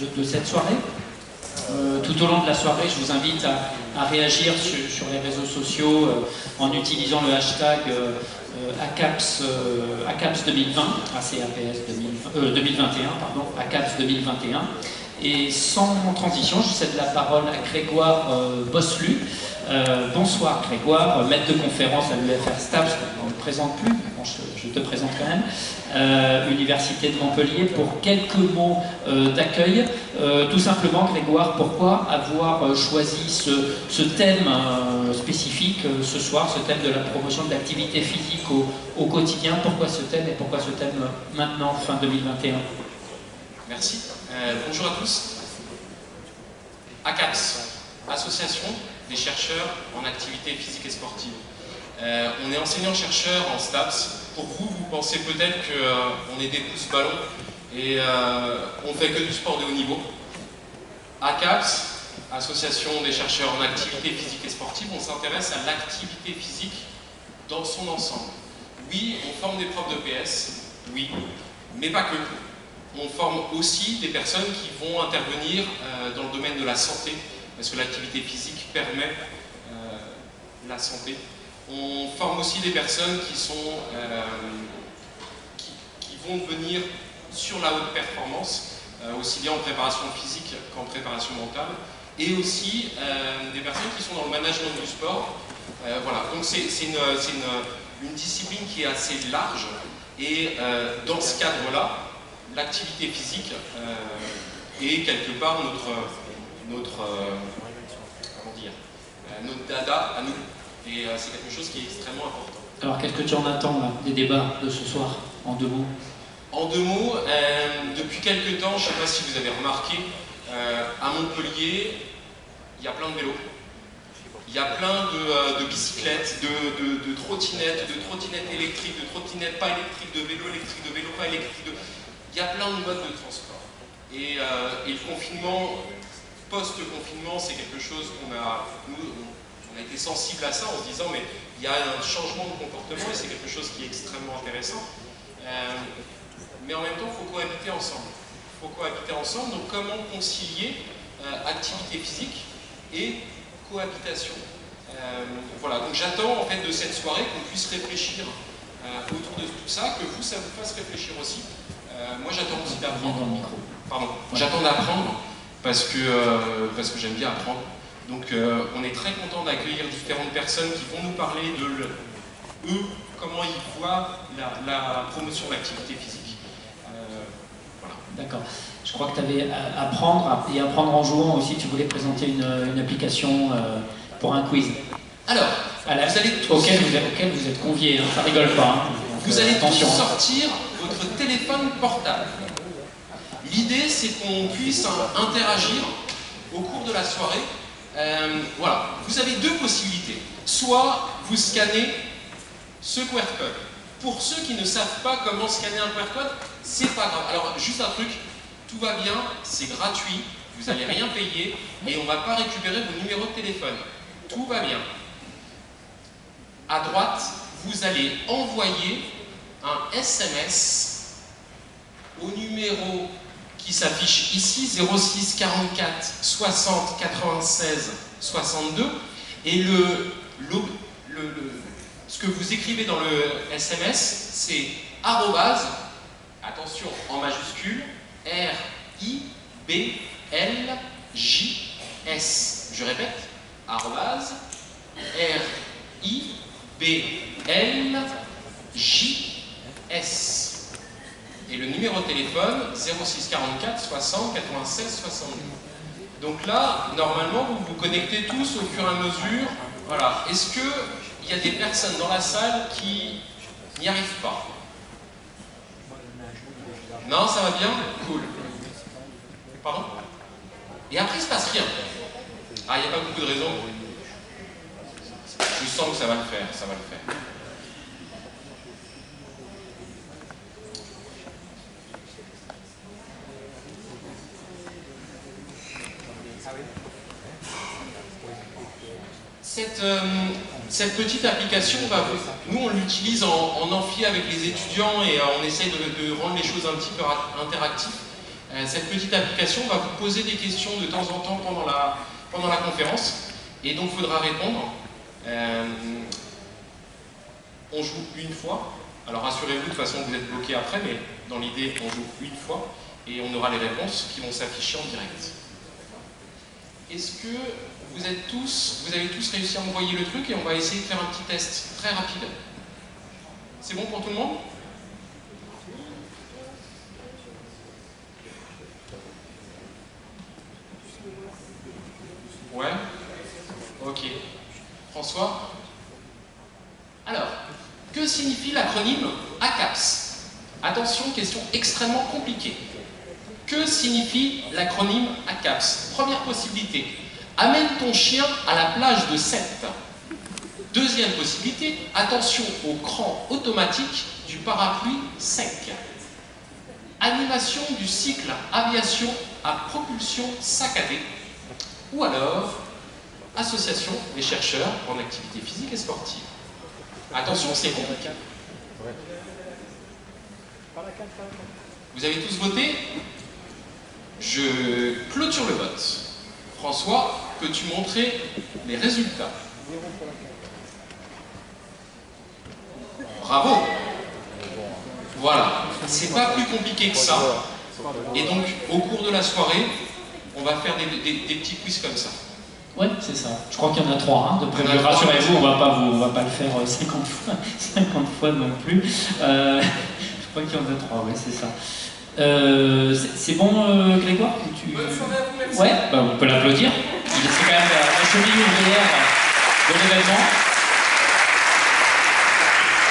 de cette soirée. Tout au long de la soirée, je vous invite à réagir sur les réseaux sociaux en utilisant le hashtag ACAPS 2020, ACAPS 2021, pardon, ACAPS 2021. Et sans transition, je cède la parole à Grégoire Bosselu. Bonsoir Grégoire, maître de conférence à l'UFR STAPS, on ne le présente plus, bon, je te présente quand même, Université de Montpellier, pour quelques mots d'accueil. Tout simplement Grégoire, pourquoi avoir choisi ce thème spécifique ce soir, ce thème de la promotion de l'activité physique au quotidien? Pourquoi ce thème et pourquoi ce thème maintenant, fin 2021? Merci. Bonjour à tous. ACAPS, Association des chercheurs en activité physique et sportive. On est enseignant-chercheur en STAPS. Pour vous, vous pensez peut-être qu'on est des pouces ballons et on ne fait que du sport de haut niveau. ACAPS, Association des chercheurs en activité physique et sportive, on s'intéresse à l'activité physique dans son ensemble. Oui, on forme des profs de PS, oui, mais pas que. On forme aussi des personnes qui vont intervenir dans le domaine de la santé, parce que l'activité physique permet la santé. On forme aussi des personnes qui vont venir sur la haute performance, aussi bien en préparation physique qu'en préparation mentale, et aussi des personnes qui sont dans le management du sport. Voilà, donc c'est une discipline qui est assez large, et dans ce cadre-là, l'activité physique est quelque part notre dada à nous. Et c'est quelque chose qui est extrêmement important. Alors qu'est-ce que tu en attends là, des débats de ce soir, en deux mots? En deux mots, depuis quelques temps, je ne sais pas si vous avez remarqué, à Montpellier, il y a plein de vélos. Il y a plein de bicyclettes, de trottinettes électriques, de trottinettes pas électriques, de vélos électriques, de vélos pas électriques. Il y a plein de modes de transport. Et le confinement, post-confinement, c'est quelque chose qu'on a, on a été sensible à ça en se disant mais il y a un changement de comportement et c'est quelque chose qui est extrêmement intéressant. Mais en même temps, il faut cohabiter ensemble. Il faut cohabiter ensemble, donc comment concilier activité physique et cohabitation. Voilà, donc j'attends en fait de cette soirée qu'on puisse réfléchir autour de tout ça, que vous, ça vous fasse réfléchir aussi. Moi j'attends aussi d'apprendre. Pardon, j'attends d'apprendre parce que j'aime bien apprendre. Donc on est très content d'accueillir différentes personnes qui vont nous parler de eux, comment ils voient la promotion de l'activité physique. Voilà. D'accord. Je crois que tu avais apprendre et apprendre en jouant aussi. Tu voulais présenter une application pour un quiz. Alors, vous allez tous, auquel vous êtes conviés, hein, ça rigole pas. Hein. Vous allez tous sortir votre téléphone portable. L'idée, c'est qu'on puisse interagir au cours de la soirée. Voilà, vous avez deux possibilités. Soit vous scannez ce QR code. Pour ceux qui ne savent pas comment scanner un QR code, c'est pas grave. Alors, juste un truc, tout va bien, c'est gratuit, vous n'allez rien payer et on ne va pas récupérer vos numéros de téléphone. Tout va bien. À droite, vous allez envoyer un SMS au numéro qui s'affiche ici, 06 44 60 96 62, et ce que vous écrivez dans le SMS, c'est arrobase, attention, en majuscule, RIBLJS. Je répète, arrobase, RIBLJS. Et le numéro de téléphone, 06 44 60 96 62. Donc là, normalement, vous vous connectez tous au fur et à mesure. Voilà. Est-ce qu'il y a des personnes dans la salle qui n'y arrivent pas? Non, ça va bien? Cool. Pardon? Et après, il se passe rien. Ah, il n'y a pas beaucoup de raisons. Je sens que ça va le faire, ça va le faire. Cette petite application, nous on l'utilise en amphi avec les étudiants et on essaye de rendre les choses un petit peu interactives. Cette petite application va vous poser des questions de temps en temps pendant la conférence, et donc il faudra répondre. On joue une fois, alors rassurez-vous, de toute façon vous êtes bloqué après, mais dans l'idée on joue une fois, et on aura les réponses qui vont s'afficher en direct. Est-ce que vous avez tous réussi à envoyer le truc, et on va essayer de faire un petit test très rapide. C'est bon pour tout le monde? Ouais? Ok. François? Alors, que signifie l'acronyme ACAPS? Attention, question extrêmement compliquée. Que signifie l'acronyme ACAPS? Première possibilité, amène ton chien à la plage de Sète. Deuxième possibilité, attention au cran automatique du parapluie sec. Animation du cycle aviation à propulsion saccadée. Ou alors, association des chercheurs en activité physique et sportive. Attention, c'est compliqué. Vous avez tous voté? Je clôture le vote. François, peux-tu montrer les résultats? Bravo! Voilà, c'est pas plus compliqué que ça. Et donc, au cours de la soirée, on va faire des petits quiz comme ça. Ouais, c'est ça. Je crois qu'il y en a 3, hein, de prévu. Rassurez-vous, on va pas le faire 50 fois non plus. Je crois qu'il y en a 3, ouais, c'est ça. C'est bon, Grégoire? Ouais, bah, on peut l'applaudir. C'est quand même la cheville ouvrière de l'événement.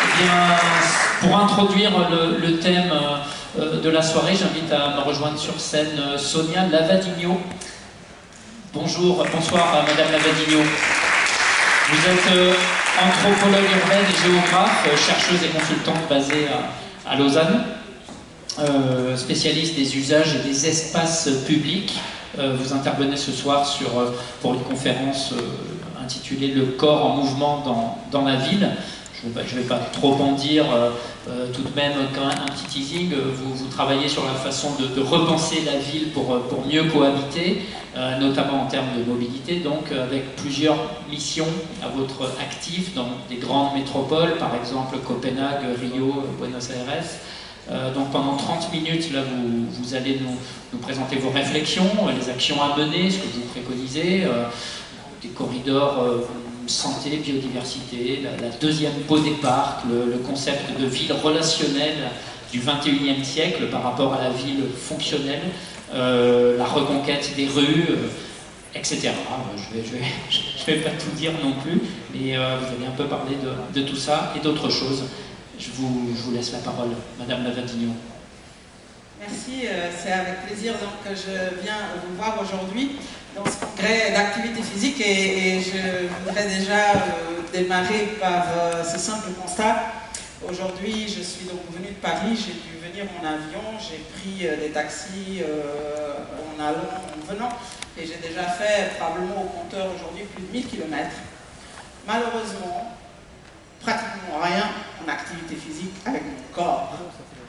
Eh bien, pour introduire le thème de la soirée, j'invite à me rejoindre sur scène Sonia Lavadigno. Bonsoir Madame Lavadigno. Vous êtes anthropologue urbaine et géographe, chercheuse et consultante basée à Lausanne, spécialiste des usages et des espaces publics. Vous intervenez ce soir pour une conférence intitulée « Le corps en mouvement dans la ville ». Je ne vais pas trop en dire, tout de même quand même un petit teasing. Vous travaillez sur la façon de repenser la ville pour mieux cohabiter, notamment en termes de mobilité, donc avec plusieurs missions à votre actif dans des grandes métropoles, par exemple Copenhague, Rio, Buenos Aires. Donc pendant 30 minutes, là, vous allez nous présenter vos réflexions, les actions à mener, ce que vous préconisez, des corridors santé, biodiversité, la deuxième peau des parcs, le concept de ville relationnelle du 21e siècle par rapport à la ville fonctionnelle, la reconquête des rues, etc. Je vais pas tout dire non plus, mais vous allez un peu parler de tout ça et d'autres choses. Je vous laisse la parole, Madame Lavadigno. Merci, c'est avec plaisir donc, que je viens vous voir aujourd'hui dans ce congrès d'activité physique et je voudrais déjà démarrer par ce simple constat. Aujourd'hui, je suis donc venu de Paris, j'ai dû venir en avion, j'ai pris des taxis en allant, en venant, et j'ai déjà fait probablement au compteur aujourd'hui plus de 1000 km. Malheureusement, pratiquement rien en activité physique avec mon corps.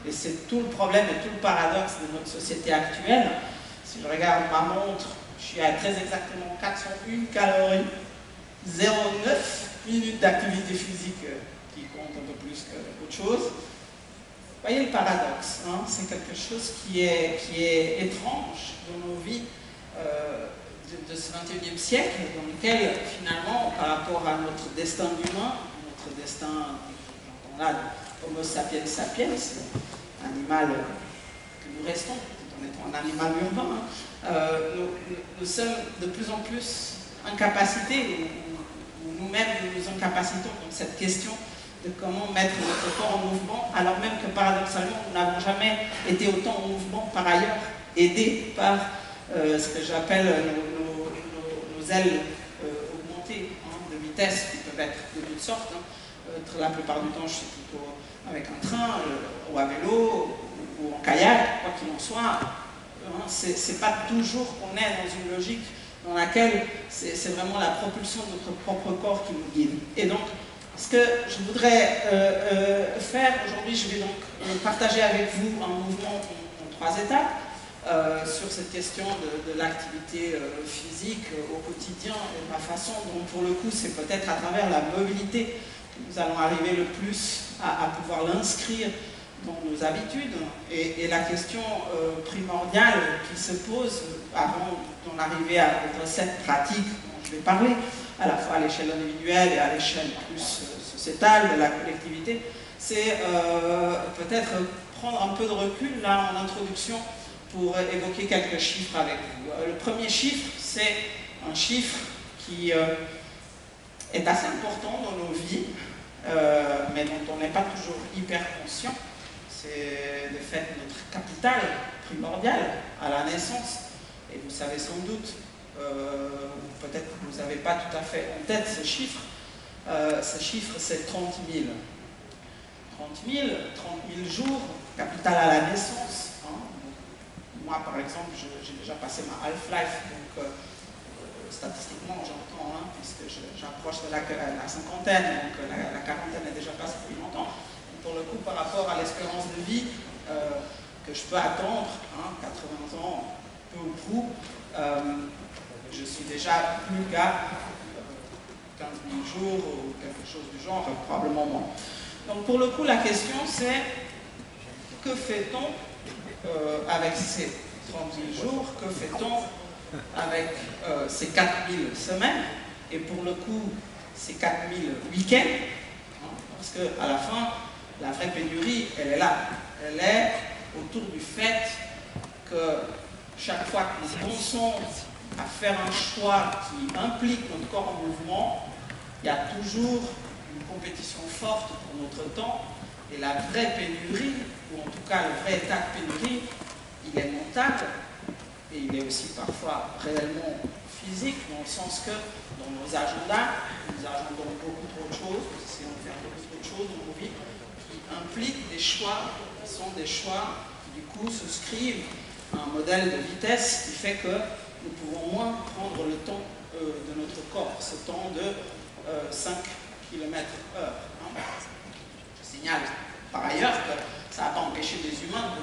Et c'est tout le problème et tout le paradoxe de notre société actuelle. Si je regarde ma montre, je suis à très exactement 401 calories, 0,9 minutes d'activité physique qui compte un peu plus qu'autre chose. Vous voyez le paradoxe, hein? C'est quelque chose qui est étrange dans nos vies de ce 21e siècle, dans lequel finalement, par rapport à notre destin d'humain, notre destin, j'entends là, Homo sapiens sapiens, animal que nous restons, tout en étant un animal urbain, nous sommes de plus en plus incapacités, ou nous-mêmes nous incapacitons dans cette question de comment mettre notre corps en mouvement, alors même que paradoxalement, nous n'avons jamais été autant en mouvement par ailleurs, aidés par ce que j'appelle nos ailes augmentées de vitesse, qui peuvent être de toutes sortes. La plupart du temps, je suis plutôt avec un train, ou à vélo, ou en kayak, quoi qu'il en soit. C'est pas toujours qu'on est dans une logique dans laquelle c'est vraiment la propulsion de notre propre corps qui nous guide. Et donc, ce que je voudrais faire aujourd'hui, je vais donc partager avec vous un mouvement en 3 étapes. sur cette question de l'activité physique au quotidien et la façon dont, pour le coup, c'est peut-être à travers la mobilité que nous allons arriver le plus à pouvoir l'inscrire dans nos habitudes. Et la question primordiale qui se pose avant d'en arriver aux recettes pratiques dont je vais parler, à la fois à l'échelle individuelle et à l'échelle plus sociétale de la collectivité, c'est peut-être prendre un peu de recul là en introduction pour évoquer quelques chiffres avec vous. Le premier chiffre, c'est un chiffre qui est assez important dans nos vies, mais dont on n'est pas toujours hyper conscient. C'est de fait notre capital primordial à la naissance. Et vous savez sans doute, peut-être que vous n'avez pas tout à fait en tête ce chiffre. Ce chiffre, c'est 30 000. 30 000 jours, capital à la naissance. Hein. Moi, par exemple, j'ai déjà passé ma half-life, donc statistiquement, j'entends, hein, puisque j'approche de la cinquantaine, donc la quarantaine est déjà passée depuis longtemps. Et pour le coup, par rapport à l'espérance de vie que je peux attendre, hein, 80 ans, peu ou prou, je suis déjà plus qu'à 15 000 jours ou quelque chose du genre, probablement moins. Donc pour le coup, la question c'est que fait-on avec ces 30 000 jours, que fait-on avec ces 4 000 semaines, et pour le coup, ces 4 000 week-ends, hein, parce qu'à la fin, la vraie pénurie, elle est là. Elle est autour du fait que chaque fois que nous pensons à faire un choix qui implique notre corps en mouvement, il y a toujours une compétition forte pour notre temps, et la vraie pénurie, ou en tout cas le vrai état de pénurie, il est mental, et il est aussi parfois réellement physique, dans le sens que dans nos agendas, nous agendons beaucoup trop de choses, nous essayons de faire beaucoup trop de choses dans nos vies, qui impliquent des choix, qui sont des choix qui du coup souscrivent à un modèle de vitesse qui fait que nous pouvons moins prendre le temps de notre corps, ce temps de 5 km/h. Hein. Je signale par ailleurs que ça n'a pas empêché des humains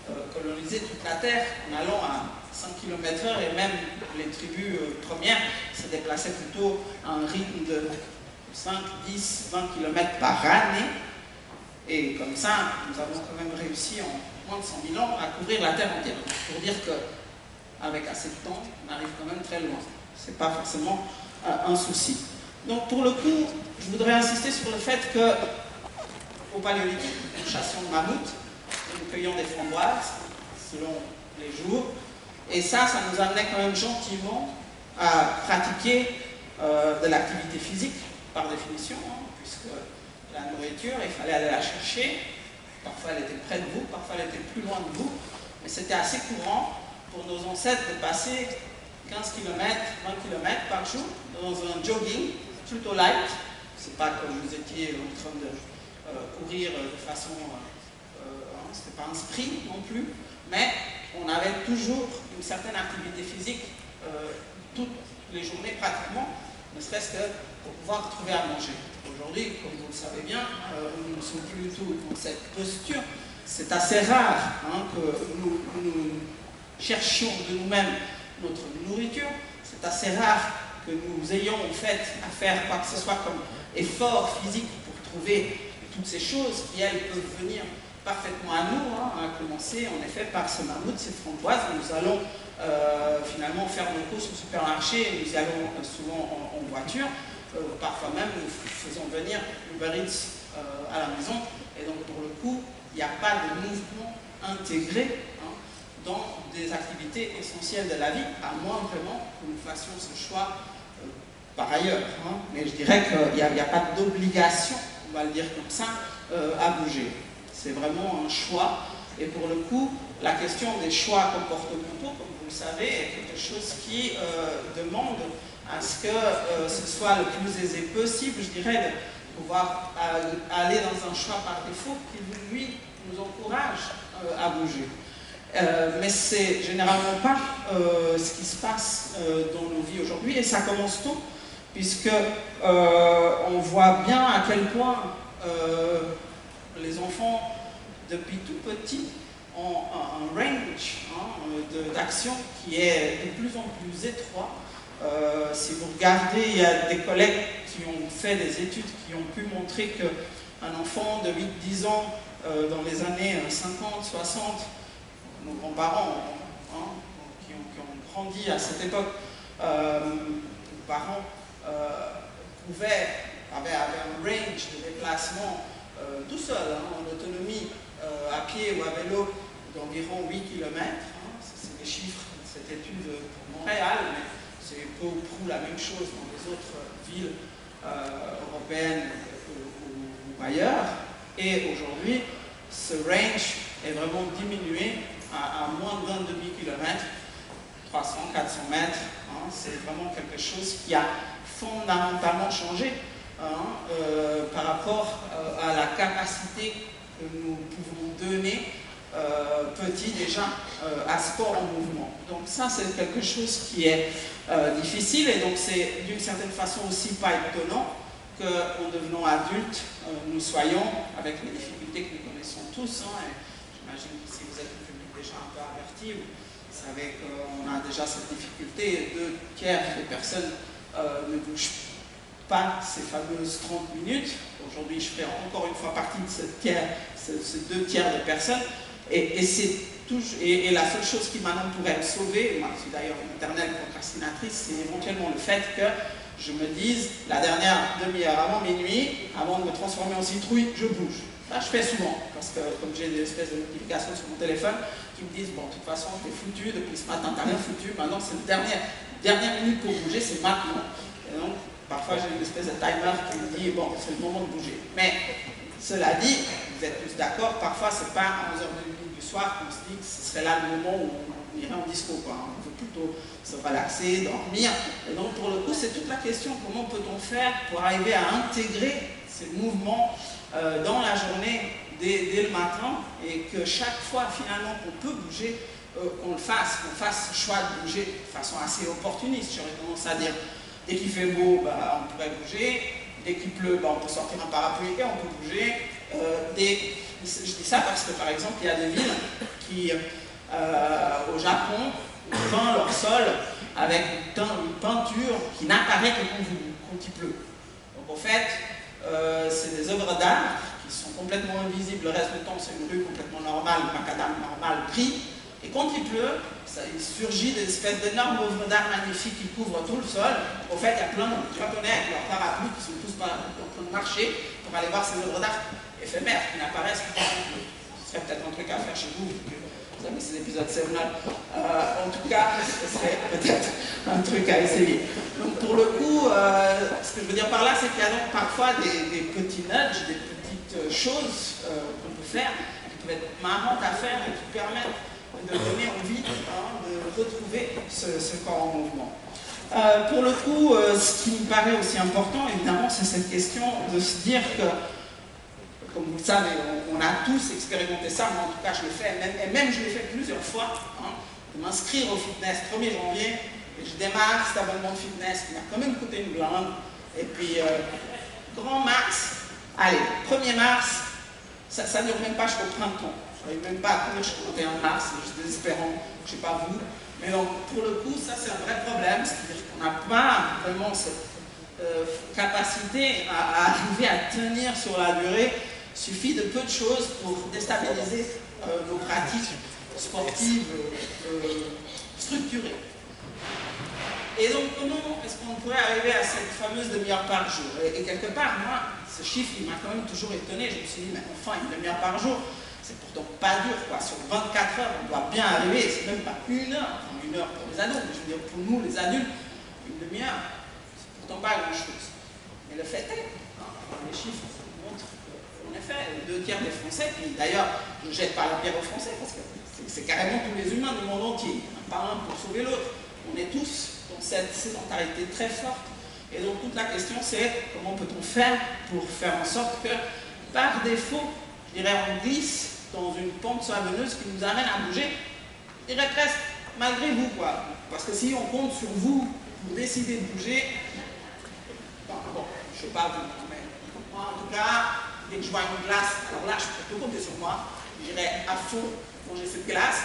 de coloniser toute la Terre en allant à 5 km/h, et même les tribus premières se déplaçaient plutôt à un rythme de 5, 10, 20 km par année. Et comme ça, nous avons quand même réussi en moins de 100 000 ans à couvrir la Terre entière. Pour dire qu'avec assez de temps, on arrive quand même très loin. Ce n'est pas forcément un souci. Donc pour le coup, je voudrais insister sur le fait qu'au Paléolithique, nous chassions le mammouth, nous cueillions des framboises, selon les jours, et ça nous amenait quand même gentiment à pratiquer de l'activité physique, par définition, hein, puisque la nourriture, il fallait aller la chercher, parfois elle était près de vous, parfois elle était plus loin de vous, mais c'était assez courant pour nos ancêtres de passer 15 km, 20 km par jour dans un jogging plutôt light. C'est pas comme vous étiez en train de courir de façon, c'était pas un sprint non plus, mais on avait toujours une certaine activité physique toutes les journées pratiquement, ne serait-ce que pour pouvoir trouver à manger. Aujourd'hui, comme vous le savez bien, nous ne sommes plus du tout dans cette posture. C'est assez rare hein, que nous cherchions de nous-mêmes notre nourriture. C'est assez rare que nous ayons en fait à faire quoi que ce soit comme effort physique pour trouver toutes ces choses qui, elles, peuvent venir parfaitement à nous, hein, à commencer en effet par ce mammouth, ces framboises. Nous allons finalement faire nos courses au supermarché, et nous y allons souvent en voiture. Parfois même, nous faisons venir Uber Eats à la maison, et donc pour le coup, il n'y a pas de mouvement intégré hein, dans des activités essentielles de la vie, à moins vraiment que nous fassions ce choix par ailleurs. Hein. Mais je dirais qu'il n'y a pas d'obligation, on va le dire comme ça, à bouger. C'est vraiment un choix, et pour le coup, la question des choix comportementaux, comme vous le savez, est quelque chose qui demande à ce que ce soit le plus aisé possible, je dirais, de pouvoir aller dans un choix par défaut qui, lui, nous encourage à bouger. Mais c'est généralement pas ce qui se passe dans nos vies aujourd'hui, et ça commence tôt, puisque on voit bien à quel point les enfants, depuis tout petit, ont un range d'action qui est de plus en plus étroit. Si vous regardez, il y a des collègues qui ont fait des études qui ont pu montrer qu'un enfant de 8-10 ans dans les années 50, 60, nos grands-parents qui ont grandi à cette époque, nos parents avaient un range de déplacement tout seul, en autonomie, à pied ou à vélo, d'environ 8 km. C'est des chiffres de cette étude pour Montréal, mais c'est peu ou prou la même chose dans les autres villes européennes ou ailleurs. Et aujourd'hui, ce range est vraiment diminué à moins de 22 km, 300, 400 mètres. C'est vraiment quelque chose qui a fondamentalement changé par rapport à la capacité que nous pouvons donner petit déjà à sport en mouvement. Donc ça, c'est quelque chose qui est difficile, et donc c'est d'une certaine façon aussi pas étonnant qu'en devenant adultes, nous soyons, avec les difficultés que nous connaissons tous, et j'imagine que si vous êtes un public déjà un peu averti, vous savez qu'on a déjà cette difficulté, 2/3 des personnes ne bougent pas ces fameuses 30 minutes. Aujourd'hui, je fais encore une fois partie de ces 2/3 de personnes. Et la seule chose qui maintenant pourrait me sauver, moi je suis d'ailleurs une éternelle procrastinatrice, c'est éventuellement le fait que je me dise, la dernière demi-heure avant minuit, avant de me transformer en citrouille, je bouge. Ça, je fais souvent, parce que comme j'ai des espèces de notifications sur mon téléphone qui me disent, bon, de toute façon, t'es foutu, depuis ce matin, t'as rien foutu, maintenant c'est la dernière minute pour bouger, c'est maintenant. Et donc, parfois j'ai une espèce de timer qui me dit, bon, c'est le moment de bouger. Mais, cela dit, vous êtes tous d'accord, parfois c'est pas à 11h30 du soir qu'on se dit que ce serait là le moment où on irait en disco, quoi. On veut plutôt se relaxer, dormir. Et donc pour le coup, c'est toute la question, comment peut-on faire pour arriver à intégrer ces mouvements dans la journée dès le matin, et que chaque fois finalement qu'on peut bouger, qu'on fasse le choix de bouger de façon assez opportuniste, j'aurais tendance à dire. Dès qu'il fait beau, on pourrait bouger. Dès qu'il pleut, on peut sortir un parapluie et on peut bouger. Je dis ça parce que, par exemple, il y a des villes qui, au Japon, peignent leur sol avec une peinture qui n'apparaît que quand il pleut. Donc, en fait, c'est des œuvres d'art qui sont complètement invisibles. Le reste du temps, c'est une rue complètement normale, un macadam normal, gris. Et quand il pleut, il surgit des espèces d'énormes œuvres d'art magnifiques qui couvrent tout le sol. Au fait, il y a plein de Japonais avec leurs parapluies qui sont tous en train de marcher pour aller voir ces œuvres d'art éphémères qui n'apparaissent que quand il pleut. Ce serait peut-être un truc à faire chez vous, vu que vous avez ces épisodes sévonales. En tout cas, ce serait peut-être un truc à essayer. Donc pour le coup, ce que je veux dire par là, c'est qu'il y a donc parfois des petits nudges, des petites choses qu'on peut faire, qui peuvent être marrantes à faire et qui permettent de donner envie de retrouver ce corps en mouvement. Pour le coup, ce qui me paraît aussi important, évidemment, c'est cette question de se dire que, comme vous le savez, on a tous expérimenté ça, moi en tout cas je le fais, et même je l'ai fait plusieurs fois, de m'inscrire au fitness 1er janvier, et je démarre cet abonnement de fitness qui m'a quand même coûté une blinde, et puis grand max, allez, 1er mars, ça ne dure même pas jusqu'au printemps. Je n'arrive même pas à courir jusqu'au 31 mars, c'est juste désespérant, je ne sais pas vous. Mais donc, pour le coup, ça c'est un vrai problème, c'est-à-dire qu'on n'a pas vraiment cette capacité à arriver à tenir sur la durée. Il suffit de peu de choses pour déstabiliser nos pratiques sportives structurées. Et donc, comment est-ce qu'on pourrait arriver à cette fameuse demi-heure par jour? Et quelque part, moi, ce chiffre, il m'a quand même toujours étonné. Je me suis dit, mais enfin, une demi-heure par jour, c'est pourtant pas dur, quoi. Sur 24 heures, on doit bien arriver, c'est même pas une heure, enfin une heure pour les ados, mais je veux dire, pour nous, les adultes, une demi-heure, c'est pourtant pas grand-chose. Mais le fait est, les chiffres montrent qu'en effet, 2/3 des Français, qui d'ailleurs, je ne jette pas la pierre aux Français, parce que c'est carrément tous les humains du monde entier, il n'y en a pas un pour sauver l'autre. On est tous dans cette sédentarité très forte. Et donc toute la question, c'est comment peut-on faire pour faire en sorte que, par défaut, je dirais, on glisse dans une pente savonneuse qui nous amène à bouger, je dirais presque malgré vous, quoi. Parce que si on compte sur vous pour décider de bouger, bon, je ne sais pas vous, mais moi en tout cas, dès que je vois une glace, alors là je peux compter sur moi, j'irai à fond manger cette glace,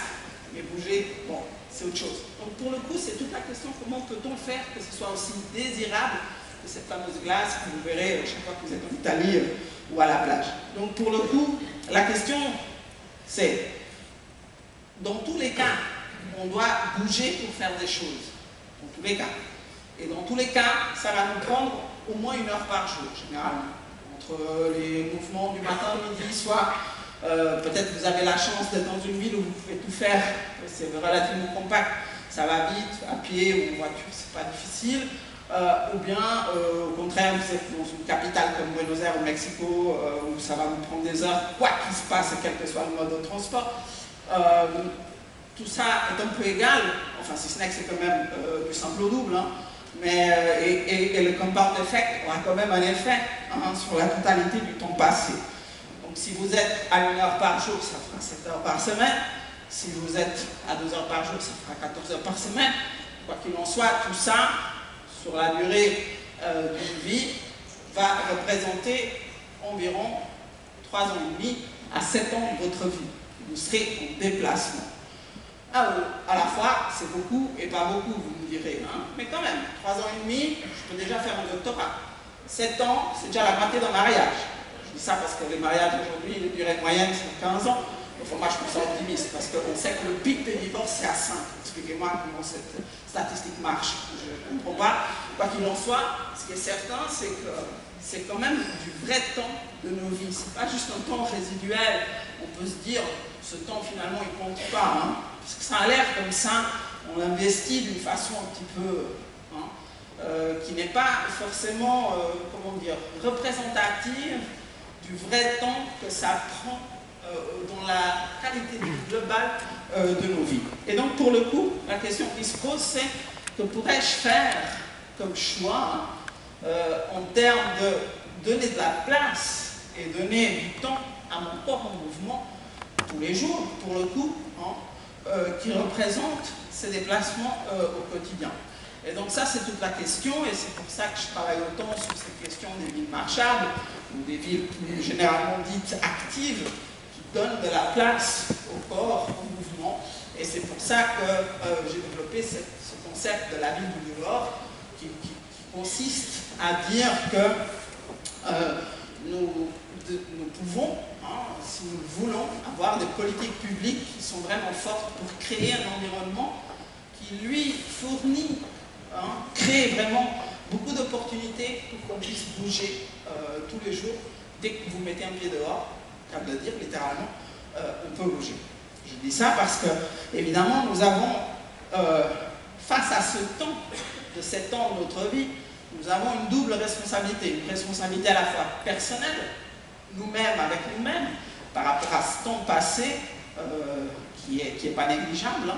mais bouger, bon, c'est autre chose. Donc pour le coup, c'est toute la question, comment peut-on faire que ce soit aussi désirable que cette fameuse glace que vous verrez chaque fois que vous êtes en Italie ou à la plage. Donc pour le coup, la question, c'est, dans tous les cas, on doit bouger pour faire des choses. Dans tous les cas. Et dans tous les cas, ça va nous prendre au moins 1 heure par jour, généralement. Entre les mouvements du matin, midi, soir. Peut-être que vous avez la chance d'être dans une ville où vous pouvez tout faire. C'est relativement compact. Ça va vite, à pied ou en voiture, c'est pas difficile. Ou bien, au contraire, vous êtes dans une capitale comme Buenos Aires au Mexico, où ça va vous prendre des heures, quoi qu'il se passe, quel que soit le mode de transport. Tout ça est un peu égal, enfin si ce n'est que c'est quand même du simple au double, hein, mais, et le compound effect aura quand même un effet sur la totalité du temps passé. Donc si vous êtes à 1 heure par jour, ça fera 7 heures par semaine. Si vous êtes à 2 heures par jour, ça fera 14 heures par semaine. Quoi qu'il en soit, tout ça, sur la durée d'une vie, va représenter environ 3 ans et demi à 7 ans de votre vie. Vous serez en déplacement. À la fois, c'est beaucoup et pas beaucoup, vous me direz. Hein? Mais quand même, 3 ans et demi, je peux déjà faire un doctorat. 7 ans, c'est déjà la moitié d'un mariage. Je dis ça parce que les mariages aujourd'hui, la durée moyenne, c'est 15 ans. Enfin, moi, je trouve ça optimiste parce qu'on sait que le pic des divorces, c'est à 5. Expliquez-moi comment cette statistique marche. Je ne comprends pas. Quoi qu'il en soit, ce qui est certain, c'est que c'est quand même du vrai temps de nos vies. Ce n'est pas juste un temps résiduel. On peut se dire, ce temps, finalement, il ne compte pas. Hein, parce que ça a l'air comme ça, on investit d'une façon un petit peu, qui n'est pas forcément, comment dire, représentative du vrai temps que ça prend dans la qualité globale de nos vies. Et donc, pour le coup, la question qui se pose, c'est que pourrais-je faire comme choix en termes de donner de la place et donner du temps à mon propre mouvement tous les jours, pour le coup, qui représente ces déplacements au quotidien. Et donc ça, c'est toute la question, et c'est pour ça que je travaille autant sur cette question des villes marchables, ou des villes plus généralement dites actives, qui donnent de la place au corps, au mouvement. Et c'est pour ça que j'ai développé ce concept de la ville du dehors, qui consiste à dire que nous pouvons, si nous voulons, avoir des politiques publiques qui sont vraiment fortes pour créer un environnement qui, lui, fournit, crée vraiment beaucoup d'opportunités pour qu'on puisse bouger tous les jours. Dès que vous mettez un pied dehors, capable de dire littéralement, on peut bouger. Je dis ça parce que, évidemment, nous avons, face à ce temps, de 7 ans de notre vie, nous avons une double responsabilité. Une responsabilité à la fois personnelle, nous-mêmes avec nous-mêmes, par rapport à ce temps passé, qui est pas négligeable.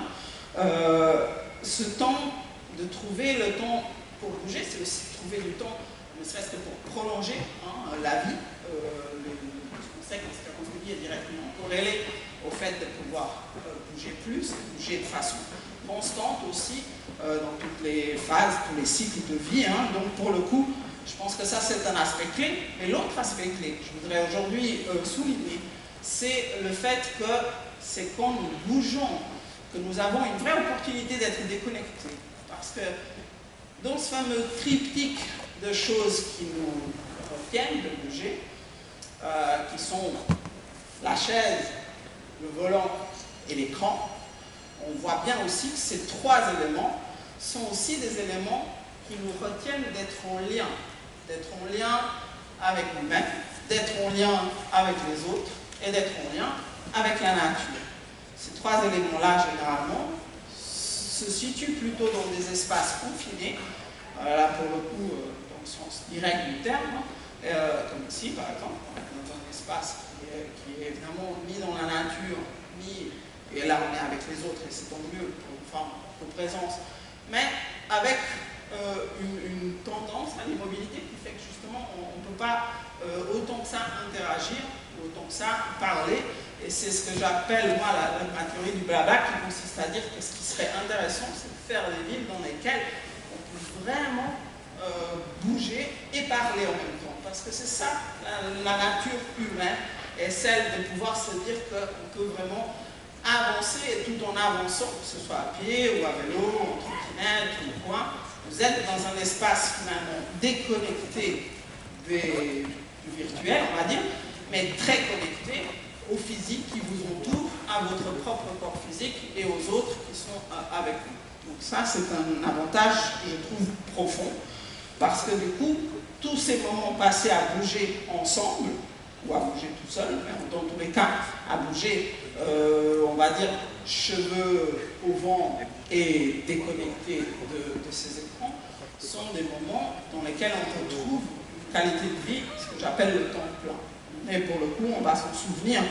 Ce temps, de trouver le temps pour bouger, c'est aussi trouver du temps, ne serait-ce que pour prolonger la vie. On sait que ce qu'on dit est directement corrélé au fait de pouvoir bouger plus, bouger de façon constante aussi, dans toutes les phases, tous les cycles de vie. Donc pour le coup, je pense que ça c'est un aspect clé. Mais l'autre aspect clé, je voudrais aujourd'hui souligner, c'est le fait que c'est quand nous bougeons que nous avons une vraie opportunité d'être déconnectés. Parce que dans ce fameux triptyque de choses qui nous retiennent de bouger, qui sont la chaise, le volant et l'écran, on voit bien aussi que ces 3 éléments sont aussi des éléments qui nous retiennent d'être en lien avec nous-mêmes, d'être en lien avec les autres et d'être en lien avec la nature. Ces 3 éléments-là, généralement, se situent plutôt dans des espaces confinés, là pour le coup, dans le sens direct du terme, comme ici par exemple, dans un espace qui est évidemment mis dans la nature, et là on est avec les autres et c'est tant mieux pour une forme de présence, mais avec une tendance à l'immobilité qui fait que justement on ne peut pas autant que ça interagir, autant que ça parler. Et c'est ce que j'appelle, moi, la théorie du blabla, qui consiste à dire que ce qui serait intéressant, c'est de faire des villes dans lesquelles on peut vraiment bouger et parler en même temps. Parce que c'est ça, la nature humaine, est celle de pouvoir se dire qu'on peut vraiment avancer, et tout en avançant, que ce soit à pied ou à vélo, en trottinette ou quoi, vous êtes dans un espace finalement déconnecté du virtuel, on va dire, mais très connecté au physique qui vous entoure, à votre propre corps physique et aux autres qui sont avec vous. Donc ça, c'est un avantage que je trouve profond, parce que du coup, tous ces moments passés à bouger ensemble, ou à bouger tout seul, mais dans tous les cas, à bouger, on va dire, cheveux au vent et déconnectés de ces écrans, sont des moments dans lesquels on retrouve une qualité de vie, ce que j'appelle le temps plein. Mais pour le coup, on va s'en souvenir.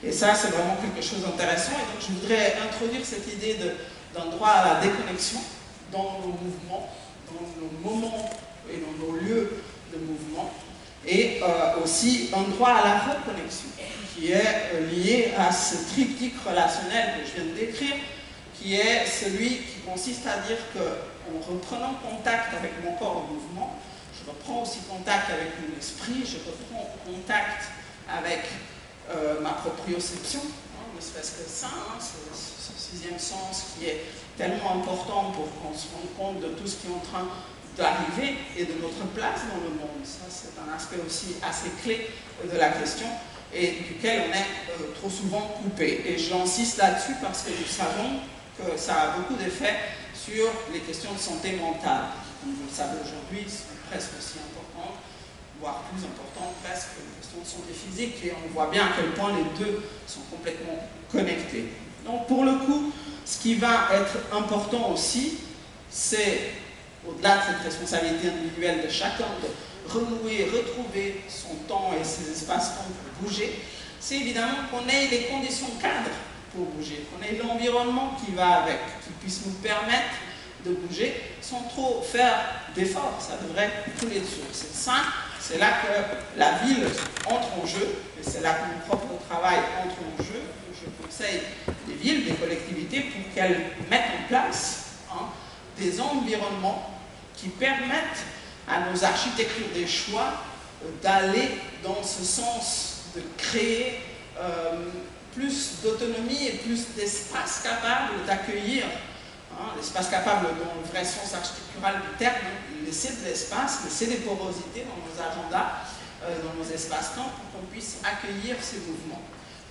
Et ça, c'est vraiment quelque chose d'intéressant. Et donc, je voudrais introduire cette idée d'un droit à la déconnexion dans nos mouvements, dans nos moments et dans nos lieux de mouvement. Et aussi un droit à la reconnexion, qui est lié à ce triptyque relationnel que je viens de décrire, qui est celui qui consiste à dire qu'en reprenant contact avec mon corps en mouvement, je reprends aussi contact avec mon esprit, je reprends contact avec ma proprioception, n'espèce que ça, ce sixième sens qui est tellement important pour qu'on se rende compte de tout ce qui est en train d'arriver et de notre place dans le monde. Ça, c'est un aspect aussi assez clé de la question et duquel on est trop souvent coupé. Et j'insiste là-dessus parce que nous savons que ça a beaucoup d'effets sur les questions de santé mentale. Comme vous le savez aujourd'hui, sont presque aussi importantes, voire plus importantes presque que les questions de santé physique, et on voit bien à quel point les deux sont complètement connectés. Donc pour le coup, ce qui va être important aussi, c'est, au-delà de cette responsabilité individuelle de chacun, de renouer, retrouver son temps et ses espaces-temps pour bouger, c'est évidemment qu'on ait les conditions cadres pour bouger, qu'on ait l'environnement qui va avec, qui puisse nous permettre de bouger sans trop faire d'efforts. Ça devrait couler de source. C'est ça, c'est là que la ville entre en jeu, et c'est là que mon propre travail entre en jeu. Je conseille des villes, des collectivités, pour qu'elles mettent en place des environnements qui permettent à nos architectures des choix d'aller dans ce sens de créer plus d'autonomie et plus d'espace capable d'accueillir, l'espace capable dans le vrai sens architectural du terme, laisser de l'espace, laisser des porosités dans nos agendas, dans nos espaces-temps pour qu'on puisse accueillir ces mouvements.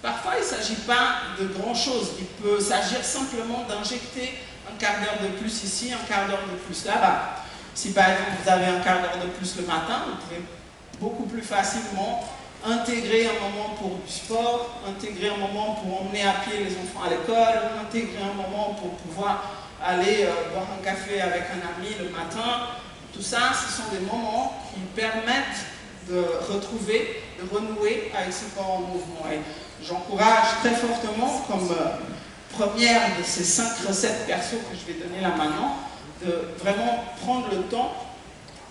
Parfois, il ne s'agit pas de grand-chose, il peut s'agir simplement d'injecter un quart d'heure de plus ici, un quart d'heure de plus là-bas. Si par exemple vous avez un quart d'heure de plus le matin, vous pouvez beaucoup plus facilement intégrer un moment pour du sport, intégrer un moment pour emmener à pied les enfants à l'école, intégrer un moment pour pouvoir aller boire un café avec un ami le matin. Tout ça, ce sont des moments qui permettent de retrouver, de renouer avec ce corps en mouvement. Et j'encourage très fortement, comme première de ces 5 recettes perso que je vais donner là maintenant, de vraiment prendre le temps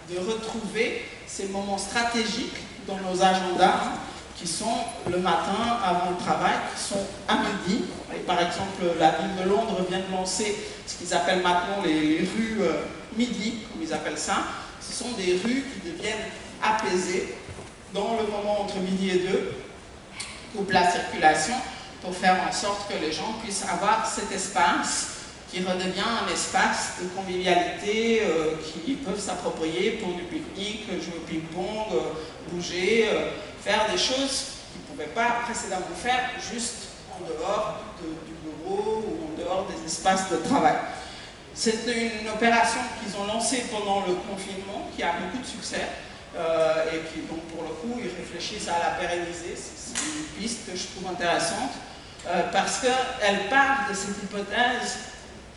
de retrouver ces moments stratégiques dans nos agendas qui sont le matin avant le travail, qui sont à midi. Et par exemple, la ville de Londres vient de lancer ce qu'ils appellent maintenant les rues midi, comme ils appellent ça. Ce sont des rues qui deviennent apaisées dans le moment entre midi et 2, coupe la circulation pour faire en sorte que les gens puissent avoir cet espace qui redevient un espace de convivialité qui peuvent s'approprier pour du pique-nique, jouer au ping-pong, bouger, faire des choses qu'ils ne pouvaient pas précédemment faire juste en dehors du bureau ou en dehors des espaces de travail. C'est une opération qu'ils ont lancée pendant le confinement qui a beaucoup de succès et qui, donc, pour le coup, ils réfléchissent à la pérenniser. C'est une piste que je trouve intéressante parce qu'elle part de cette hypothèse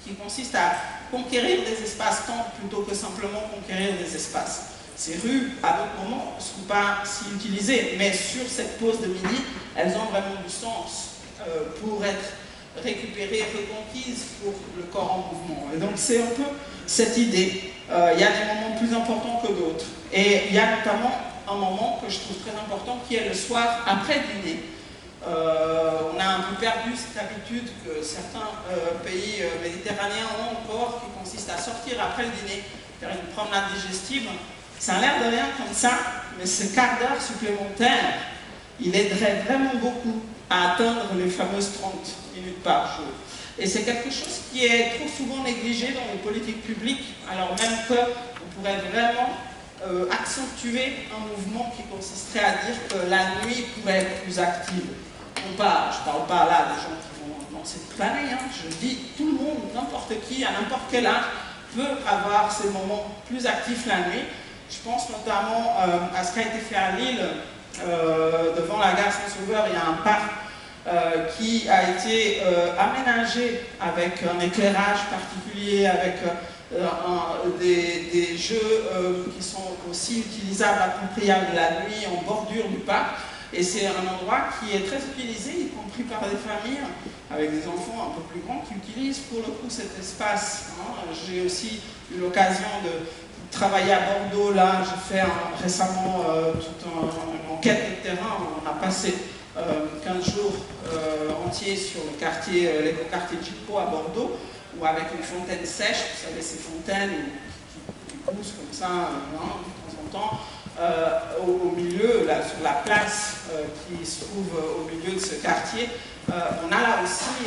qui consiste à conquérir des espaces-temps plutôt que simplement conquérir des espaces. Ces rues, à d'autres moments, ne sont pas si utilisées, mais sur cette pause de midi, elles ont vraiment du sens pour être récupérées, reconquises pour le corps en mouvement. Et donc c'est un peu cette idée. Il y a des moments plus importants que d'autres. Et il y a notamment un moment que je trouve très important qui est le soir après le dîner. On a un peu perdu cette habitude que certains pays méditerranéens ont encore, qui consiste à sortir après le dîner, faire une promenade digestive. Ça a l'air de rien comme ça, mais ce quart d'heure supplémentaire, il aiderait vraiment beaucoup à atteindre les fameuses 30 minutes par jour. Et c'est quelque chose qui est trop souvent négligé dans les politiques publiques, alors même qu'on pourrait vraiment accentuer un mouvement qui consisterait à dire que la nuit pourrait être plus active. Je ne parle pas là des gens qui vont danser toute la nuit, hein. Je dis tout le monde, n'importe qui, à n'importe quel âge, peut avoir ces moments plus actifs la nuit. Je pense notamment à ce qui a été fait à Lille, devant la gare Saint-Sauveur, il y a un parc qui a été aménagé avec un éclairage particulier, avec des jeux qui sont aussi utilisables, appropriables la nuit en bordure du parc. Et c'est un endroit qui est très utilisé, y compris par des familles avec des enfants un peu plus grands qui utilisent pour le coup cet espace. Hein. J'ai aussi eu l'occasion de travailler à Bordeaux. Là, j'ai fait récemment toute une enquête de terrain. On a passé 15 jours entiers sur le quartier, l'éco-quartier de Gippo à Bordeaux, où avec une fontaine sèche, vous savez, ces fontaines qui poussent comme ça de temps en temps, au milieu, là, sur la place qui se trouve au milieu de ce quartier, on a là aussi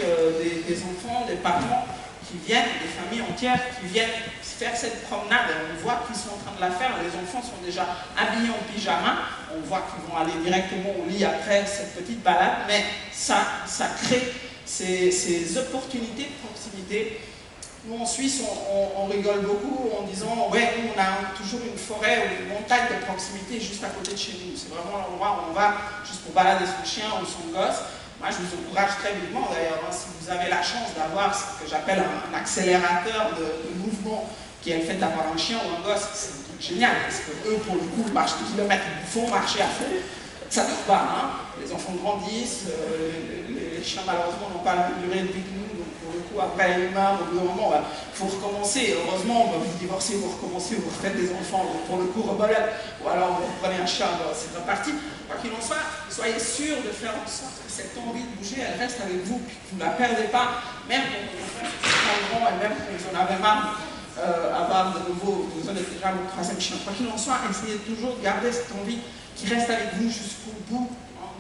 des enfants, des parents qui viennent, des familles entières qui viennent faire cette promenade. On voit qu'ils sont en train de la faire, les enfants sont déjà habillés en pyjama, on voit qu'ils vont aller directement au lit après cette petite balade, mais ça crée ces opportunités de proximité. Nous en Suisse, on rigole beaucoup en disant ouais, nous on a toujours une forêt ou une montagne de proximité juste à côté de chez nous. C'est vraiment l'endroit où on va juste pour balader son chien ou son gosse. Moi, je vous encourage très vivement d'ailleurs, hein, si vous avez la chance d'avoir ce que j'appelle un accélérateur de mouvement qui est le fait d'avoir un chien ou un gosse, c'est un truc génial parce que eux, pour le coup, marchent des kilomètres, ils font marcher à fond. Ça ne dure pas, hein. Les enfants grandissent, les chiens malheureusement n'ont pas la même durée de vie que nous. Pour le coup, après l'humain, au bout d'un moment, il faut recommencer. Heureusement, vous divorcez, vous recommencez, vous refaites des enfants, pour le coup, rebelote. Ou alors, vous prenez un chien, c'est reparti. Quoi qu'il en soit, soyez sûr de faire en sorte que cette envie de bouger, elle reste avec vous, puis que vous ne la perdez pas, même quand vos enfants sont grands et même quand vous en avez marre avoir de nouveau, vous en êtes déjà votre troisième chien. Quoi qu'il en soit, essayez toujours de garder cette envie qui reste avec vous jusqu'au bout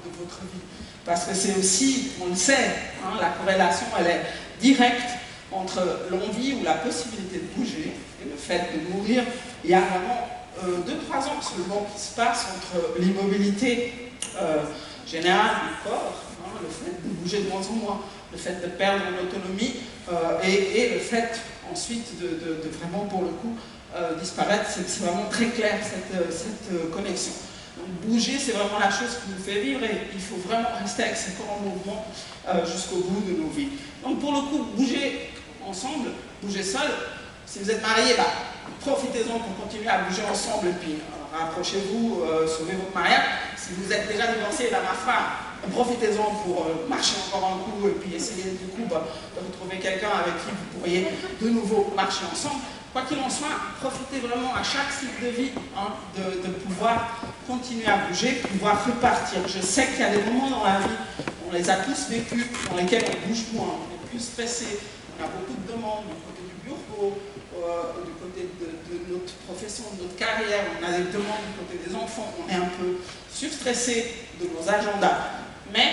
de votre vie. Parce que c'est aussi, on le sait, hein, la corrélation, elle est directe entre l'envie ou la possibilité de bouger et le fait de mourir. Il y a vraiment 2-3 ans seulement qui se passe entre l'immobilité générale du corps, hein, le fait de bouger de moins en moins, le fait de perdre en autonomie et le fait ensuite de vraiment pour le coup disparaître. C'est vraiment très clair cette connexion. Donc bouger, c'est vraiment la chose qui nous fait vivre et il faut vraiment rester avec ce corps en mouvement jusqu'au bout de nos vies. Donc pour le coup, bouger ensemble, bouger seul. Si vous êtes mariés, profitez-en pour continuer à bouger ensemble et puis rapprochez-vous, sauvez votre mariage. Si vous êtes déjà divorcé, ma femme, profitez-en pour marcher encore un coup et puis essayer du coup de retrouver quelqu'un avec qui vous pourriez de nouveau marcher ensemble. Quoi qu'il en soit, profitez vraiment à chaque cycle de vie de pouvoir continuer à bouger, pouvoir repartir. Je sais qu'il y a des moments dans la vie, on les a tous vécus, dans lesquels on bouge moins, on est plus stressé, on a beaucoup de demandes du côté du bureau, du côté de notre profession, de notre carrière, on a des demandes du côté des enfants, on est un peu surstressé de nos agendas. Mais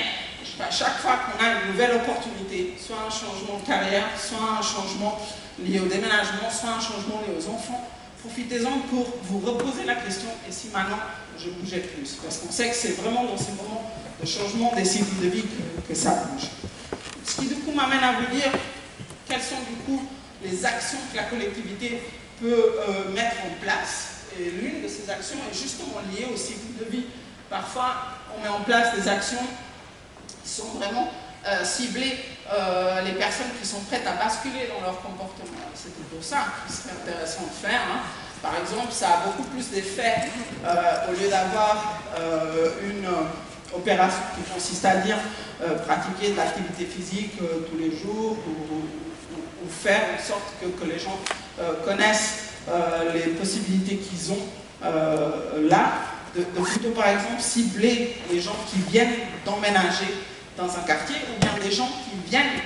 à chaque fois qu'on a une nouvelle opportunité, soit un changement de carrière, soit un changement lié au déménagement, soit un changement lié aux enfants, profitez-en pour vous reposer la question, et si maintenant je bougeais plus? Parce qu'on sait que c'est vraiment dans ces moments de changement des cycles de vie que ça bouge. Ce qui du coup m'amène à vous dire quelles sont du coup les actions que la collectivité peut mettre en place. Et l'une de ces actions est justement liée au cycle de vie. Parfois, on met en place des actions qui sont vraiment ciblées les personnes qui sont prêtes à basculer dans leur comportement. C'est plutôt ça qui serait intéressant de faire. Hein. Par exemple, ça a beaucoup plus d'effet au lieu d'avoir une opération qui consiste à dire pratiquer de l'activité physique tous les jours ou faire en sorte que les gens connaissent les possibilités qu'ils ont là, de plutôt par exemple cibler les gens qui viennent d'emménager dans un quartier ou bien des gens qui viennent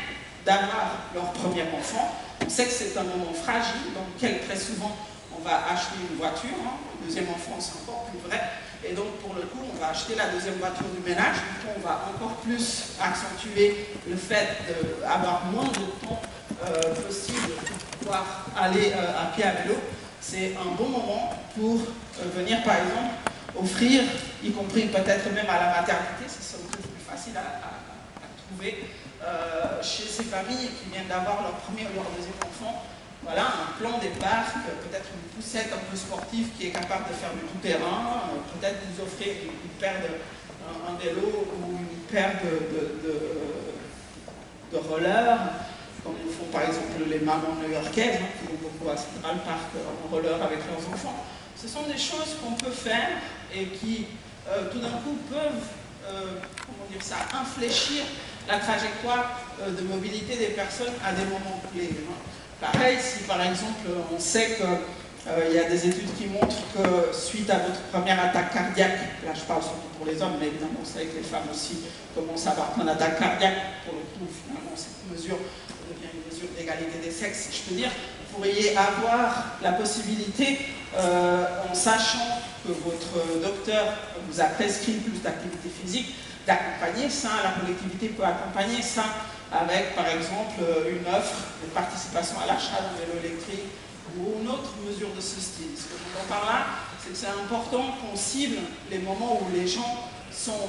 d'avoir leur premier enfant. On sait que c'est un moment fragile dans lequel très souvent on va acheter une voiture, hein. Deuxième enfant, c'est encore plus vrai. Et donc, pour le coup, on va acheter la deuxième voiture du ménage. Du coup, on va encore plus accentuer le fait d'avoir moins de temps possible pour pouvoir aller à pied à vélo. C'est un bon moment pour venir, par exemple, offrir, y compris peut-être même à la maternité, c'est somme toute plus facile à trouver, chez ces familles qui viennent d'avoir leur premier ou leur deuxième enfant. Voilà, un plan d'épargne, peut-être une poussette un peu sportive qui est capable de faire du tout-terrain, peut-être vous offrez une paire un vélo ou une paire de rollers, comme le font par exemple les mamans new-yorkaises, qui vont beaucoup à Central Park en roller avec leurs enfants. Ce sont des choses qu'on peut faire et qui, tout d'un coup, peuvent comment dire ça, infléchir la trajectoire de mobilité des personnes à des moments clés. Pareil, si par exemple on sait qu'il y a des études qui montrent que suite à votre première attaque cardiaque, là je parle surtout pour les hommes, mais évidemment on sait que les femmes aussi commencent à avoir plein d'attaques cardiaques, pour le coup finalement cette mesure devient une mesure d'égalité des sexes, si je peux dire, vous pourriez avoir la possibilité, en sachant que votre docteur vous a prescrit plus d'activité physique, d'accompagner ça, la collectivité peut accompagner ça avec par exemple une offre de participation à l'achat d'un vélo électrique ou une autre mesure de ce style. Ce que j'entends par là, c'est que c'est important qu'on cible les moments où les gens sont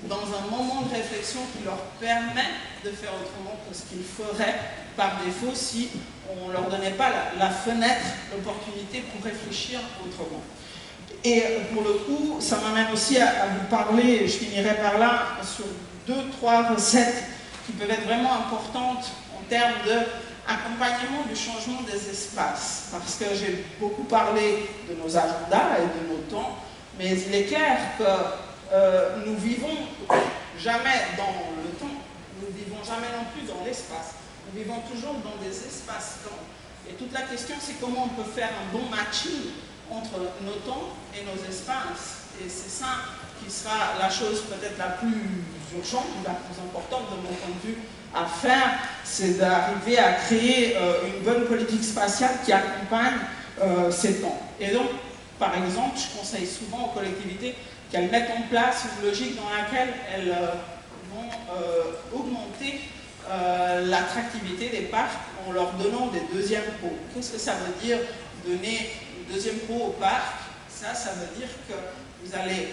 dans un moment de réflexion qui leur permet de faire autrement que ce qu'ils feraient par défaut si on ne leur donnait pas la fenêtre, l'opportunité pour réfléchir autrement. Et pour le coup, ça m'amène aussi à vous parler, je finirai par là, sur 2-3 recettes qui peuvent être vraiment importantes en termes d'accompagnement du changement des espaces. Parce que j'ai beaucoup parlé de nos agendas et de nos temps, mais il est clair que nous vivons jamais dans le temps, nous vivons jamais non plus dans l'espace, nous vivons toujours dans des espaces-temps. Et toute la question, c'est comment on peut faire un bon matching entre nos temps et nos espaces. Et c'est ça qui sera la chose peut-être la plus urgente ou la plus importante de mon point de vue à faire, c'est d'arriver à créer une bonne politique spatiale qui accompagne ces temps. Et donc, par exemple, je conseille souvent aux collectivités qu'elles mettent en place une logique dans laquelle elles vont augmenter l'attractivité des parcs en leur donnant des deuxièmes pots. Qu'est-ce que ça veut dire donner une deuxième pot au parc? Ça veut dire que vous allez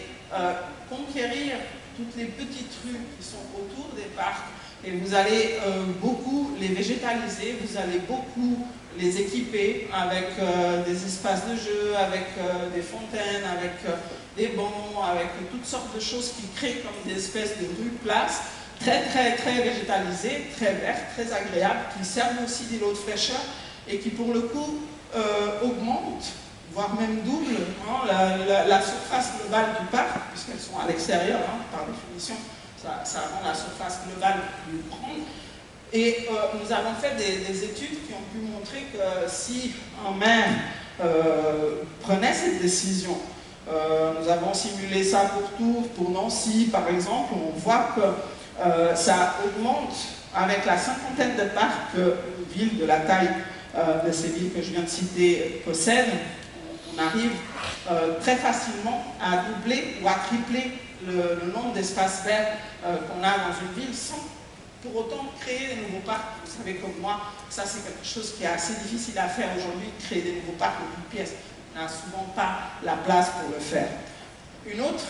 conquérir toutes les petites rues qui sont autour des parcs et vous allez beaucoup les végétaliser, vous allez beaucoup les équiper avec des espaces de jeu, avec des fontaines, avec des bancs, avec toutes sortes de choses qui créent comme des espèces de rues-places très végétalisées, très vertes, très agréables, qui servent aussi d'îlots de fraîcheur et qui pour le coup augmentent, voire même double, hein, la surface globale du parc, puisqu'elles sont à l'extérieur, hein, par définition, ça rend la surface globale plus grande. Et nous avons fait des études qui ont pu montrer que si un maire prenait cette décision, nous avons simulé ça pour Tours, pour Nancy par exemple, on voit que ça augmente avec la cinquantaine de parcs qu'une ville de la taille de ces villes que je viens de citer possède. On arrive très facilement à doubler ou à tripler le nombre d'espaces verts qu'on a dans une ville sans pour autant créer des nouveaux parcs. Vous savez comme moi, ça c'est quelque chose qui est assez difficile à faire aujourd'hui, créer des nouveaux parcs de toutes pièces. On n'a souvent pas la place pour le faire. Une autre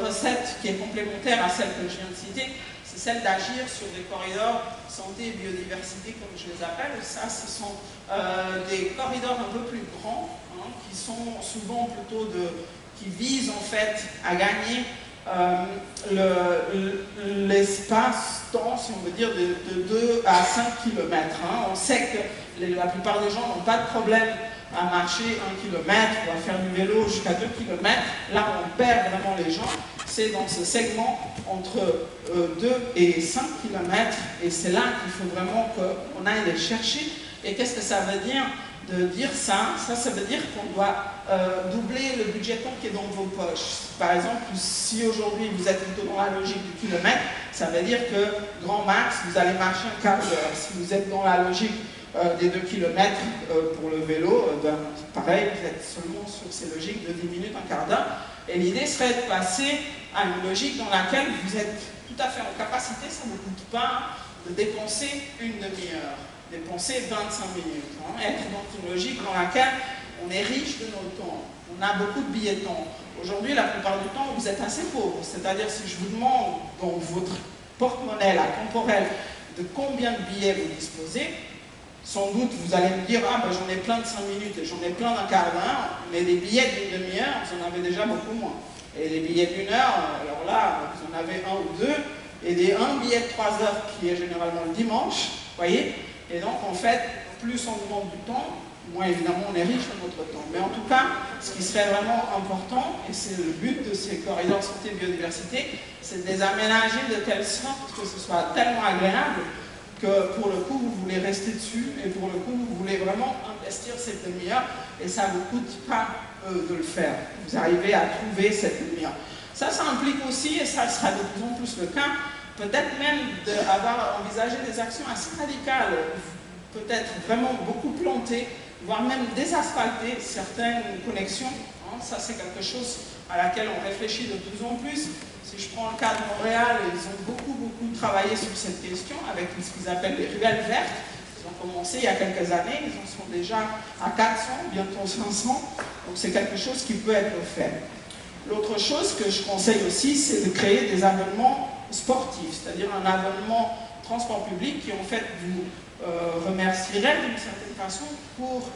recette qui est complémentaire à celle que je viens de citer, c'est celle d'agir sur des corridors santé et biodiversité, comme je les appelle. Ça, ce sont des corridors un peu plus grands, hein, qui sont souvent plutôt qui visent en fait à gagner l'espace-temps, si on veut dire, de 2 à 5 km. Hein. On sait que la plupart des gens n'ont pas de problème à marcher 1 km ou à faire du vélo jusqu'à 2 km. Là, on perd vraiment les gens. C'est dans ce segment entre 2 et 5 km. Et c'est là qu'il faut vraiment qu'on aille les chercher. Et qu'est-ce que ça veut dire de dire ça? Ça veut dire qu'on doit doubler le budgeton qui est dans vos poches. Par exemple, si aujourd'hui vous êtes plutôt dans la logique du kilomètre, ça veut dire que grand max, vous allez marcher un quart d'heure. Si vous êtes dans la logique des 2 km pour le vélo. Pareil, vous êtes seulement sur ces logiques de 10 minutes, un quart d'heure. Et l'idée serait de passer à une logique dans laquelle vous êtes tout à fait en capacité, ça ne vous coûte pas, de dépenser une demi-heure, dépenser 25 minutes. Hein, être dans une logique dans laquelle on est riche de notre temps, on a beaucoup de billets de temps. Aujourd'hui, la plupart du temps, vous êtes assez pauvre. C'est-à-dire, si je vous demande dans votre porte-monnaie, la temporelle, de combien de billets vous disposez, sans doute, vous allez me dire, ah ben j'en ai plein de 5 minutes et j'en ai plein d'un quart d'heure, mais des billets d'une demi-heure, vous en avez déjà beaucoup moins. Et les billets d'une heure, alors là, vous en avez un ou deux, et un billet de 3 heures qui est généralement le dimanche, voyez. Et donc, en fait, plus on demande du temps, moins évidemment on est riche de notre temps. Mais en tout cas, ce qui serait vraiment important, et c'est le but de ces corridors santé biodiversité, c'est de les aménager de telle sorte que ce soit tellement agréable que pour le coup vous voulez rester dessus et pour le coup vous voulez vraiment investir cette demi-heure et ça ne vous coûte pas de le faire. Vous arrivez à trouver cette demi-heure. Ça implique aussi, et ça sera de plus en plus le cas, peut-être même d'avoir envisagé des actions assez radicales, peut-être vraiment beaucoup plantées, voire même désasphalter certaines connexions. Hein, ça, c'est quelque chose à laquelle on réfléchit de plus en plus. Si je prends le cas de Montréal, ils ont beaucoup travaillé sur cette question avec ce qu'ils appellent les ruelles vertes. Ils ont commencé il y a quelques années, ils en sont déjà à 400, bientôt 500. Donc c'est quelque chose qui peut être fait. L'autre chose que je conseille aussi, c'est de créer des abonnements sportifs, c'est-à-dire un abonnement transport public qui en fait vous remercierait d'une certaine façon pour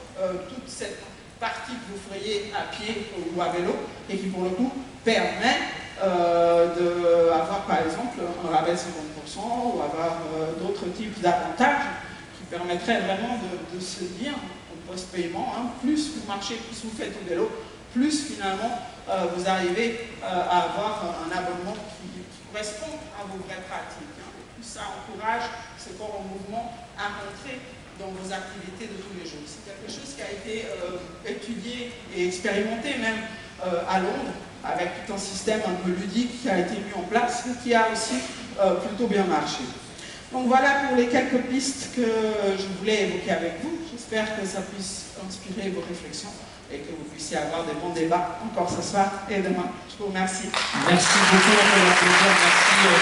toute cette partie que vous feriez à pied ou à vélo et qui pour le coup permet d'avoir par exemple un rabais de 50% ou avoir d'autres types d'avantages qui permettraient vraiment de se dire au post-paiement, hein, plus vous marchez, plus vous faites au vélo, plus finalement vous arrivez à avoir un abonnement qui correspond à vos vraies pratiques. Hein. Plus ça encourage ce corps en mouvement à rentrer dans vos activités de tous les jours. C'est quelque chose qui a été étudié et expérimenté même à Londres, avec tout un système un peu ludique qui a été mis en place et qui a aussi plutôt bien marché. Donc voilà pour les quelques pistes que je voulais évoquer avec vous. J'espère que ça puisse inspirer vos réflexions et que vous puissiez avoir des bons débats encore ce soir et demain. Je vous remercie. Merci beaucoup, merci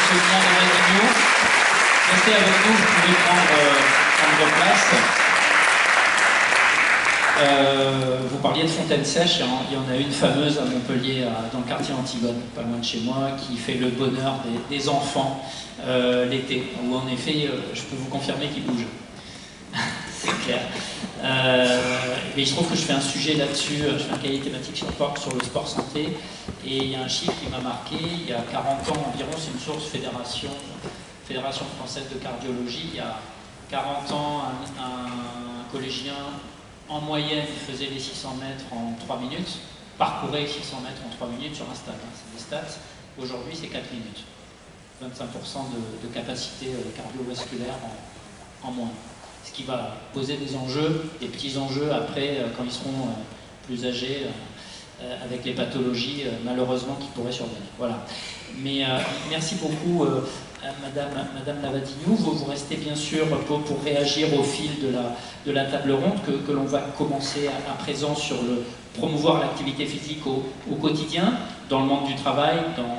Sonia Lavagno. Restez avec nous, vous pouvez prendre place. Vous parliez de fontaine sèche, il y en a une fameuse à Montpellier, dans le quartier Antigone, pas loin de chez moi, qui fait le bonheur des enfants l'été, où en effet, je peux vous confirmer qu'il bouge. C'est clair. Mais il se trouve que je fais un sujet là-dessus, je fais un cahier thématique sur le sport santé, et il y a un chiffre qui m'a marqué, il y a 40 ans environ, c'est une source Fédération française de cardiologie, il y a 40 ans, un collégien en moyenne faisait les 600 mètres en 3 minutes, parcourait 600 mètres en 3 minutes sur un stade, hein, c'est des stats. Aujourd'hui c'est 4 minutes, 25% de capacité cardiovasculaire en moins. Ce qui va poser des enjeux, des petits enjeux après quand ils seront plus âgés, avec les pathologies malheureusement qui pourraient survenir. Voilà. Mais merci beaucoup Madame Lavagno. Vous restez bien sûr pour réagir au fil de la table ronde que l'on va commencer à présent sur le promouvoir l'activité physique au quotidien, dans le monde du travail,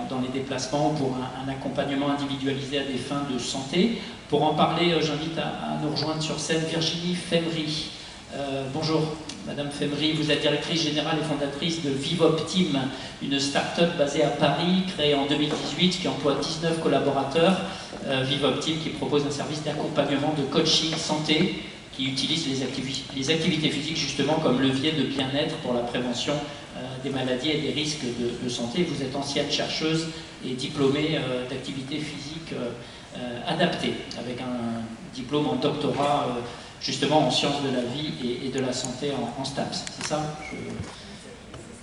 dans les déplacements, pour un accompagnement individualisé à des fins de santé. Pour en parler, j'invite à nous rejoindre sur scène Virginie Femmery. Bonjour Madame Femmery, vous êtes directrice générale et fondatrice de Vivoptim, une start-up basée à Paris, créée en 2018, qui emploie 19 collaborateurs. Vivoptim qui propose un service d'accompagnement de coaching santé, qui utilise les activités physiques justement comme levier de bien-être pour la prévention des maladies et des risques de santé. Vous êtes ancienne chercheuse et diplômée d'activité physique adaptée, avec un diplôme en doctorat justement en sciences de la vie et de la santé en STAPS, c'est ça?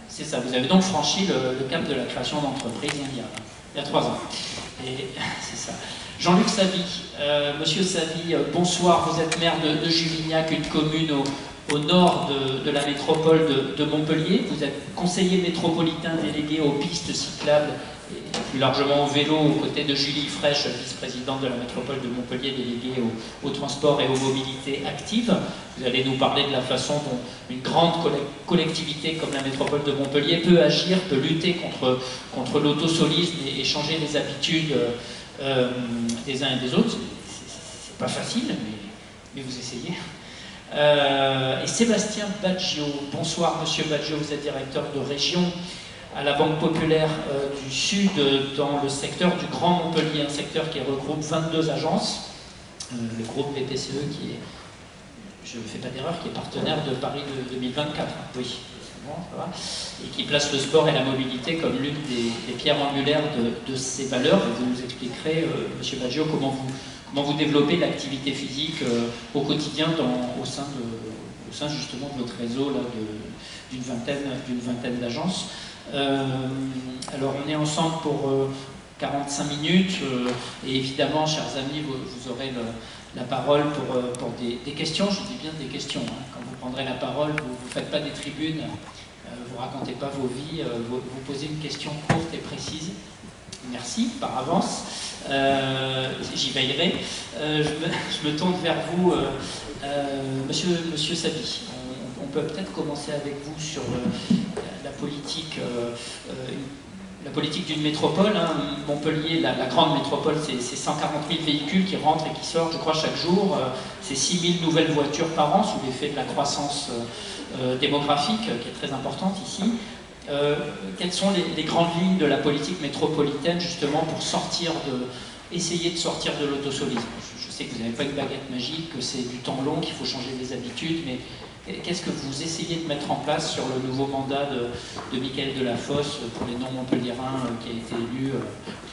C'est ça, vous avez donc franchi le cap de la création d'entreprise il y a 3 ans. Et c'est ça. Jean-Luc Savy, Monsieur Savy, bonsoir, vous êtes maire de Juvignac, une commune au nord de la métropole de Montpellier. Vous êtes conseiller métropolitain délégué aux pistes cyclables et plus largement au vélo, aux côtés de Julie Fraîche, vice-présidente de la métropole de Montpellier, déléguée au transport et aux mobilités actives. Vous allez nous parler de la façon dont une grande collectivité comme la métropole de Montpellier peut agir, peut lutter contre l'autosolisme et changer les habitudes des uns et des autres. C'est pas facile, mais vous essayez. Et Sébastien Baggio. Bonsoir Monsieur Baggio, vous êtes directeur de région à la Banque Populaire du Sud dans le secteur du Grand Montpellier, un secteur qui regroupe 22 agences, le groupe BPCE qui est, je ne fais pas d'erreur, qui est partenaire de Paris 2024, oui, c'est bon, ça va, et qui place le sport et la mobilité comme l'une des pierres angulaires de ces valeurs. Et vous nous expliquerez, Monsieur Baggio, comment vous développez l'activité physique au quotidien au sein justement de votre réseau d'une vingtaine d'agences. Alors on est ensemble pour 45 minutes et évidemment, chers amis, vous aurez la parole pour des questions. Je dis bien des questions, hein. Quand vous prendrez la parole, vous ne faites pas des tribunes, vous ne racontez pas vos vies, vous posez une question courte et précise. Merci par avance, j'y veillerai. Je me tourne vers vous, Monsieur Saby. On peut peut-être commencer avec vous sur la politique d'une métropole. Hein. Montpellier, la grande métropole, c'est 140 000 véhicules qui rentrent et qui sortent, je crois, chaque jour. C'est 6 000 nouvelles voitures par an, sous l'effet de la croissance démographique, qui est très importante ici. Quelles sont les grandes lignes de la politique métropolitaine, justement, pour essayer de sortir de l'autosolisme? Je sais que vous n'avez pas une baguette magique, que c'est du temps long, qu'il faut changer les habitudes, mais qu'est-ce que vous essayez de mettre en place sur le nouveau mandat de Mickaël Delafosse pour les non-montpelliérains qui a été élu,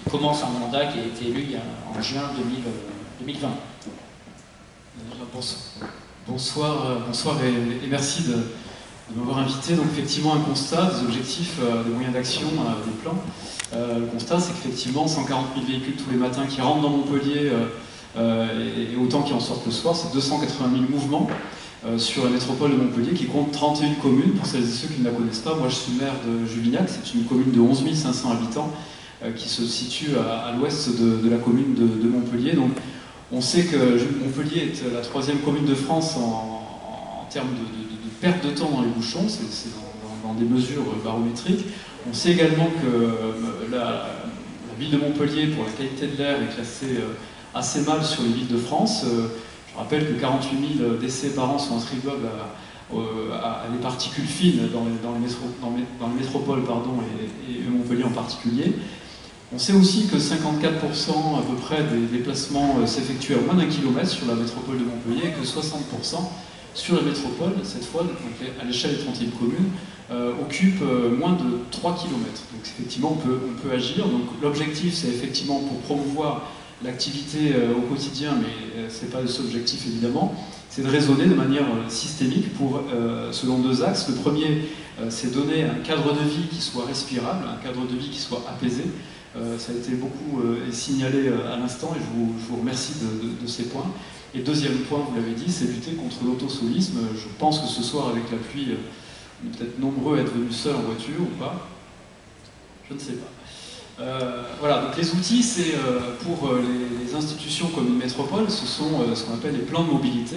qui commence un mandat qui a été élu en juin 2020? Bonsoir et merci de m'avoir invité. Donc effectivement un constat, des objectifs, des moyens d'action, des plans. Le constat, c'est qu'effectivement 140 000 véhicules tous les matins qui rentrent dans Montpellier et autant qui en sortent le soir, c'est 280 000 mouvements sur la métropole de Montpellier qui compte 31 communes. Pour celles et ceux qui ne la connaissent pas, moi je suis maire de Juvignac, c'est une commune de 11 500 habitants qui se situe à l'ouest de la commune de Montpellier. Donc on sait que Montpellier est la 3e commune de France en termes de perte de temps dans les bouchons, c'est dans des mesures barométriques. On sait également que la ville de Montpellier, pour la qualité de l'air, est classée assez mal sur les villes de France. Je rappelle que 48 000 décès par an sont attribuables à des particules fines dans les métropoles et Montpellier en particulier. On sait aussi que 54% à peu près des déplacements s'effectuent à moins d'1 kilomètre sur la métropole de Montpellier et que 60% sur la métropole, cette fois, donc à l'échelle des 31 communes, occupent moins de 3 km. Donc effectivement, on peut agir. Donc l'objectif, c'est effectivement pour promouvoir l'activité au quotidien, mais ce n'est pas le seul objectif évidemment, c'est de raisonner de manière systémique selon 2 axes. Le premier, c'est donner un cadre de vie qui soit respirable, un cadre de vie qui soit apaisé. Ça a été beaucoup signalé à l'instant et je vous remercie de ces points. Et deuxième point, vous l'avez dit, c'est lutter contre l'autosolisme. Je pense que ce soir, avec la pluie, on est peut-être nombreux à être venus seuls en voiture ou pas. Je ne sais pas. Voilà, donc les outils, c'est pour les institutions comme une métropole, ce sont ce qu'on appelle les plans de mobilité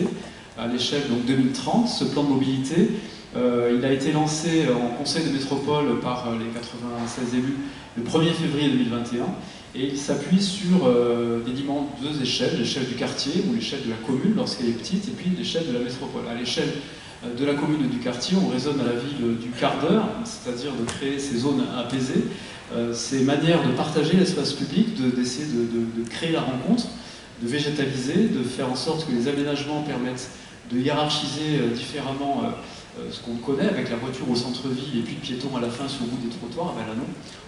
à l'échelle 2030. Ce plan de mobilité, il a été lancé en conseil de métropole par les 96 élus le 1er février 2021 et il s'appuie sur deux échelles, l'échelle du quartier ou l'échelle de la commune lorsqu'elle est petite et puis l'échelle de la métropole. À l'échelle de la commune et du quartier, on raisonne à la ville du quart d'heure, c'est-à-dire de créer ces zones apaisées, ces manières de partager l'espace public, d'essayer de créer la rencontre, de végétaliser, de faire en sorte que les aménagements permettent de hiérarchiser différemment ce qu'on connaît avec la voiture au centre-ville et puis le piéton à la fin sur le bout des trottoirs. Ben là non,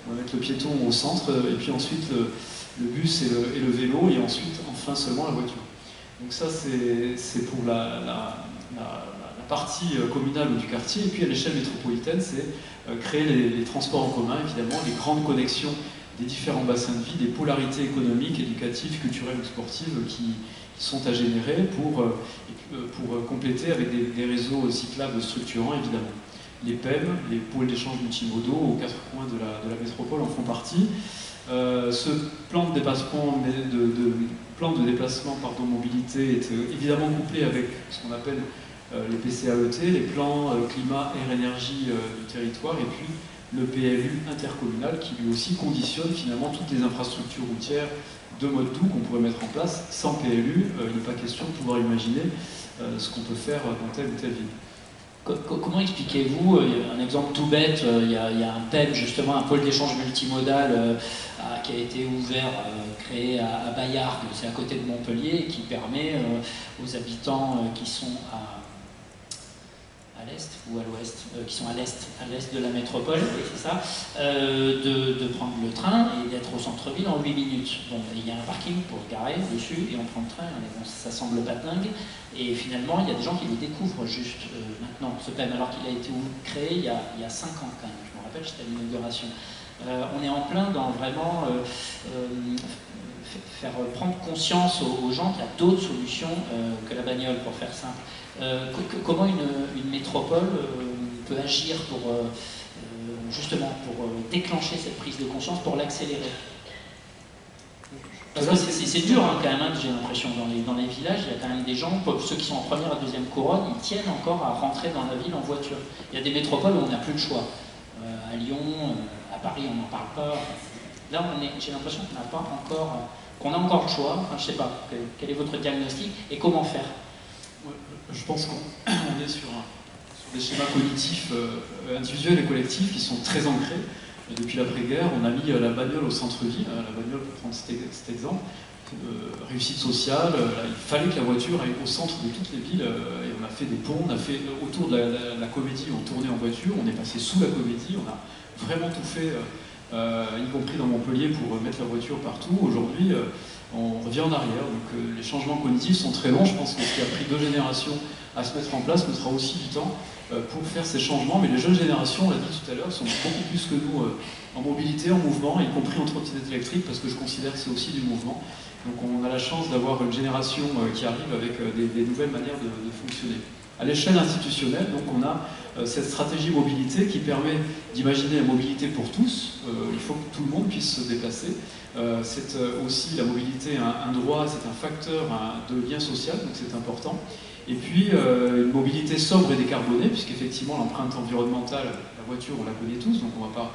on va mettre le piéton au centre et puis ensuite le bus et le vélo et ensuite enfin seulement la voiture. Donc ça c'est pour la partie communale ou du quartier. Et puis à l'échelle métropolitaine, c'est créer les transports en commun, évidemment, les grandes connexions des différents bassins de vie, des polarités économiques, éducatives, culturelles ou sportives qui sont à générer pour compléter avec des réseaux cyclables structurants, évidemment. Les PEM, les pôles d'échange multimodaux, aux 4 coins de la métropole en font partie. Ce plan de déplacement, mobilité est évidemment couplé avec ce qu'on appelle les PCAET, les plans climat, air, énergie du territoire, et puis le PLU intercommunal qui lui aussi conditionne finalement toutes les infrastructures routières de mode doux qu'on pourrait mettre en place. Sans PLU, il n'est pas question de pouvoir imaginer ce qu'on peut faire dans telle ou telle ville. Comment expliquez-vous, un exemple tout bête, il y a un PEM, justement, un pôle d'échange multimodal qui a été ouvert, créé à Bayargues, c'est à côté de Montpellier, et qui permet aux habitants qui sont à l'est ou à l'ouest, qui sont à l'est de la métropole, c'est ça, de prendre le train et d'être au centre-ville en 8 minutes. Bon, il y a un parking pour se garer dessus et on prend le train, bon, ça semble pas dingue, et finalement il y a des gens qui le découvrent juste maintenant, ce PEM, alors qu'il a été créé il y a 5 ans quand même, je me rappelle, c'était à l'inauguration. On est en plein dans vraiment faire prendre conscience aux gens qu'il y a d'autres solutions que la bagnole, pour faire simple. Comment une métropole peut agir pour justement pour déclencher cette prise de conscience, pour l'accélérer? Parce que c'est dur hein, quand même, hein, j'ai l'impression, dans les villages, il y a quand même des gens, ceux qui sont en première et deuxième couronne, ils tiennent encore à rentrer dans la ville en voiture. Il y a des métropoles où on n'a plus le choix. À Lyon, à Paris, on n'en parle pas. Là, j'ai l'impression qu'on a encore le choix. Enfin, je ne sais pas, quel est votre diagnostic et comment faire? Je pense qu'on est sur des schémas cognitifs individuels et collectifs qui sont très ancrés. Depuis l'après-guerre, on a mis la bagnole au centre-ville. La bagnole, pour prendre cet exemple, réussite sociale, il fallait que la voiture aille au centre de toutes les villes. Et on a fait des ponts, on a fait autour de la Comédie, on tournait en voiture, on est passé sous la Comédie, on a vraiment tout fait, y compris dans Montpellier, pour mettre la voiture partout. Aujourd'hui, on revient en arrière, donc les changements cognitifs sont très longs. Je pense que ce qui a pris 2 générations à se mettre en place mettra aussi du temps pour faire ces changements, mais les jeunes générations, on l'a dit tout à l'heure, sont beaucoup plus que nous en mobilité, en mouvement, y compris en trottinette électrique, parce que je considère que c'est aussi du mouvement. Donc on a la chance d'avoir une génération qui arrive avec des nouvelles manières de fonctionner. À l'échelle institutionnelle, donc on a cette stratégie mobilité qui permet d'imaginer la mobilité pour tous. Il faut que tout le monde puisse se déplacer. C'est aussi la mobilité, un droit, c'est un facteur de lien social, donc c'est important. Et puis une mobilité sobre et décarbonée, puisqu'effectivement l'empreinte environnementale, la voiture, on la connaît tous, donc on va pas,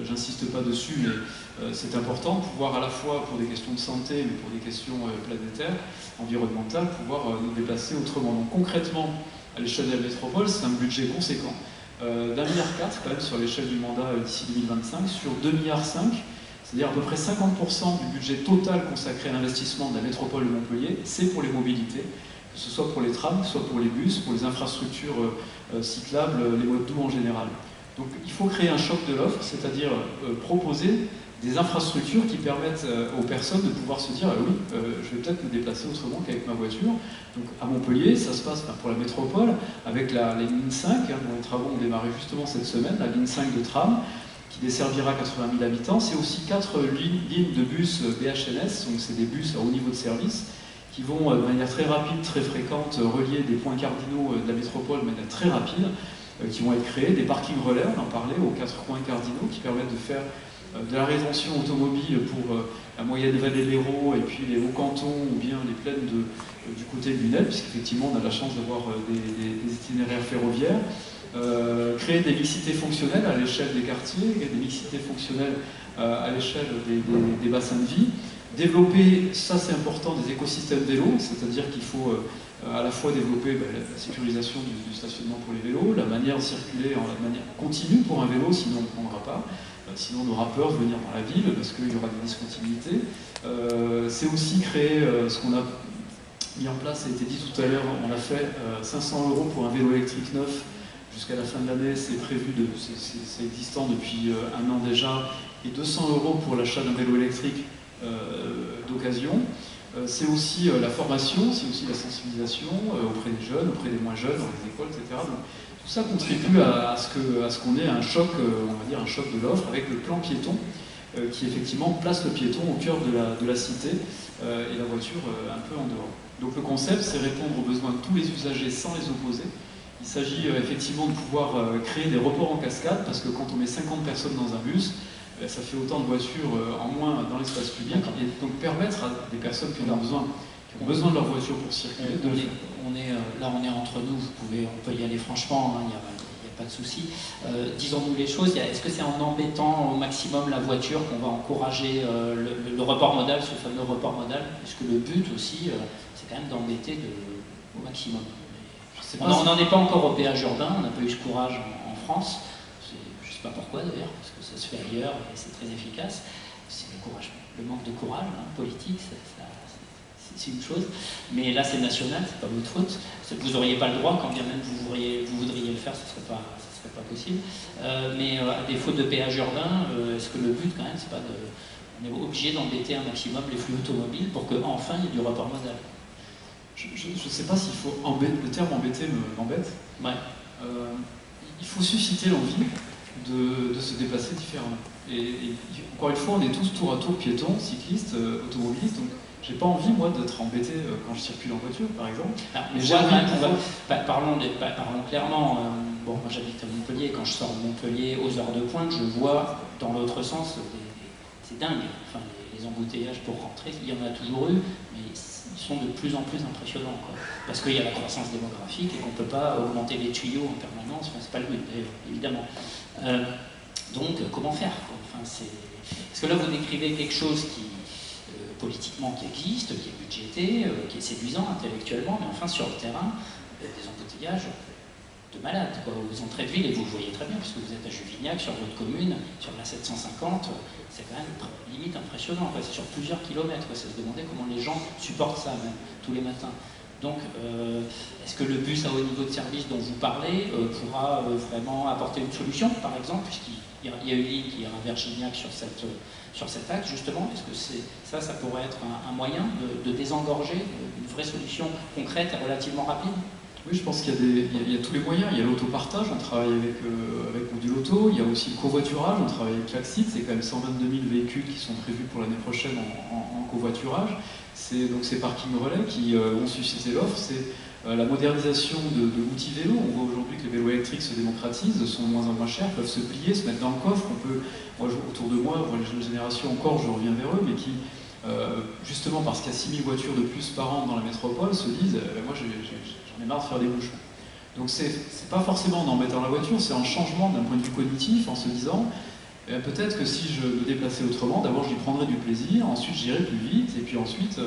j'insiste pas dessus, mais c'est important de pouvoir à la fois pour des questions de santé, mais pour des questions planétaires, environnementales, pouvoir nous déplacer autrement. Donc concrètement, à l'échelle de la métropole, c'est un budget conséquent, d'1,4 milliard quand même sur l'échelle du mandat d'ici 2025, sur 2,5 milliards, c'est-à-dire à peu près 50% du budget total consacré à l'investissement de la métropole de Montpellier, c'est pour les mobilités, que ce soit pour les trams, soit pour les bus, pour les infrastructures cyclables, les modes doux en général. Donc il faut créer un choc de l'offre, c'est-à-dire proposer des infrastructures qui permettent aux personnes de pouvoir se dire oui, je vais peut-être me déplacer autrement qu'avec ma voiture. Donc à Montpellier, ça se passe pour la métropole avec la ligne 5, dont les travaux ont démarré justement cette semaine, la ligne 5 de tram, qui desservira 80 000 habitants. C'est aussi 4 lignes de bus BHNS, donc c'est des bus à haut niveau de service, qui vont de manière très rapide, très fréquente, relier des points cardinaux de la métropole de manière très rapide, qui vont être créés, des parkings relais, on en parlait, aux 4 points cardinaux, qui permettent de faire de la rétention automobile pour la moyenne vallée de l'Hérault et puis les hauts cantons ou bien les plaines du côté de Lunel, puisqu'effectivement on a la chance d'avoir des itinéraires ferroviaires. Créer des mixités fonctionnelles à l'échelle des quartiers, des mixités fonctionnelles à l'échelle des bassins de vie. Développer, ça c'est important, des écosystèmes vélos, c'est-à-dire qu'il faut à la fois développer la sécurisation du stationnement pour les vélos, la manière de circuler en manière continue pour un vélo, sinon on ne prendra pas. Sinon on aura peur de venir dans la ville parce qu'il y aura des discontinuités. C'est aussi créer ce qu'on a mis en place, ça a été dit tout à l'heure, on a fait 500 € pour un vélo électrique neuf jusqu'à la fin de l'année, c'est prévu, c'est existant depuis 1 an déjà, et 200 € pour l'achat d'un vélo électrique d'occasion. C'est aussi la formation, c'est aussi la sensibilisation auprès des jeunes, auprès des moins jeunes, dans les écoles, etc. Donc, tout ça contribue à ce qu'on ait un choc, on va dire un choc de l'offre, avec le plan piéton, qui effectivement place le piéton au cœur de la cité et la voiture un peu en dehors. Donc le concept, c'est répondre aux besoins de tous les usagers sans les opposer. Il s'agit effectivement de pouvoir créer des reports en cascade, parce que quand on met 50 personnes dans un bus, ça fait autant de voitures en moins dans l'espace public, et donc permettre à des personnes qui ont besoin de leur voiture pour circuler. Là, on est entre nous, on peut y aller franchement, il n'y a pas de souci. Disons-nous les choses, est-ce que c'est en embêtant au maximum la voiture qu'on va encourager le report modal, ce fameux report modal? Est-ce que le but aussi, c'est quand même d'embêter au maximum? On n'en est pas encore au péage urbain, on n'a pas eu ce courage en France. Je ne sais pas pourquoi d'ailleurs, parce que ça se fait ailleurs et c'est très efficace. C'est le manque de courage politique, c'est une chose. Mais là c'est national, c'est pas votre faute. Vous n'auriez pas le droit, quand bien même vous voudriez le faire, ce ne serait pas possible. Mais à défaut de péage urbain, est-ce que le but quand même, c'est pas de... On est obligé d'embêter un maximum les flux automobiles pour qu'enfin il y ait du report modal? Je ne sais pas s'il faut le terme embêter m'embête. Ouais. Il faut susciter l'envie de se déplacer différemment. Et encore une fois, on est tous tour à tour piétons, cyclistes, automobilistes, donc j'ai pas envie, moi, d'être embêté quand je circule en voiture, par exemple. Parlons clairement. Bon, moi j'habite à Montpellier, quand je sors de Montpellier aux heures de pointe, je vois dans l'autre sens, c'est dingue. Enfin, les embouteillages pour rentrer, il y en a toujours eu, mais ils sont de plus en plus impressionnants, quoi. Parce qu'il y a la croissance démographique et qu'on ne peut pas augmenter les tuyaux en permanence, enfin, c'est pas le but, évidemment. Donc, comment faire, quoi? Enfin, parce que là, vous décrivez quelque chose qui, politiquement, qui existe, qui est budgété, qui est séduisant intellectuellement, mais enfin, sur le terrain, il y a des embouteillages de malades, quoi, aux entrées de ville, et vous le voyez très bien, puisque vous êtes à Juvignac, sur votre commune, sur la 750, c'est quand même limite impressionnant, quoi. C'est sur plusieurs kilomètres, quoi. C'est se demander comment les gens supportent ça, même, tous les matins. Donc, est-ce que le bus à haut niveau de service dont vous parlez pourra vraiment apporter une solution, par exemple, puisqu'il y a une ligne qui ira vers Gignac sur cet axe, justement? Est-ce que ça pourrait être un moyen de désengorger, une vraie solution concrète et relativement rapide? Oui, je pense qu'il y a tous les moyens. Il y a l'autopartage, on travaille avec Module Auto. Il y a aussi le covoiturage, on travaille avec Klaxit. C'est quand même 122 000 véhicules qui sont prévus pour l'année prochaine en covoiturage. C'est donc ces parkings relais qui ont suscité l'offre. C'est la modernisation de l'outil vélo. On voit aujourd'hui que les vélos électriques se démocratisent, sont de moins en moins chers, peuvent se plier, se mettre dans le coffre. Moi, autour de moi, les jeunes générations encore, je reviens vers eux, mais qui, justement parce qu'il y a 6 000 voitures de plus par an dans la métropole, se disent moi j'en ai marre de faire des bouchons. Donc c'est pas forcément en embêtant la voiture, c'est un changement d'un point de vue cognitif, en se disant peut-être que si je me déplaçais autrement, d'abord j'y prendrais du plaisir, ensuite j'irais plus vite, et puis ensuite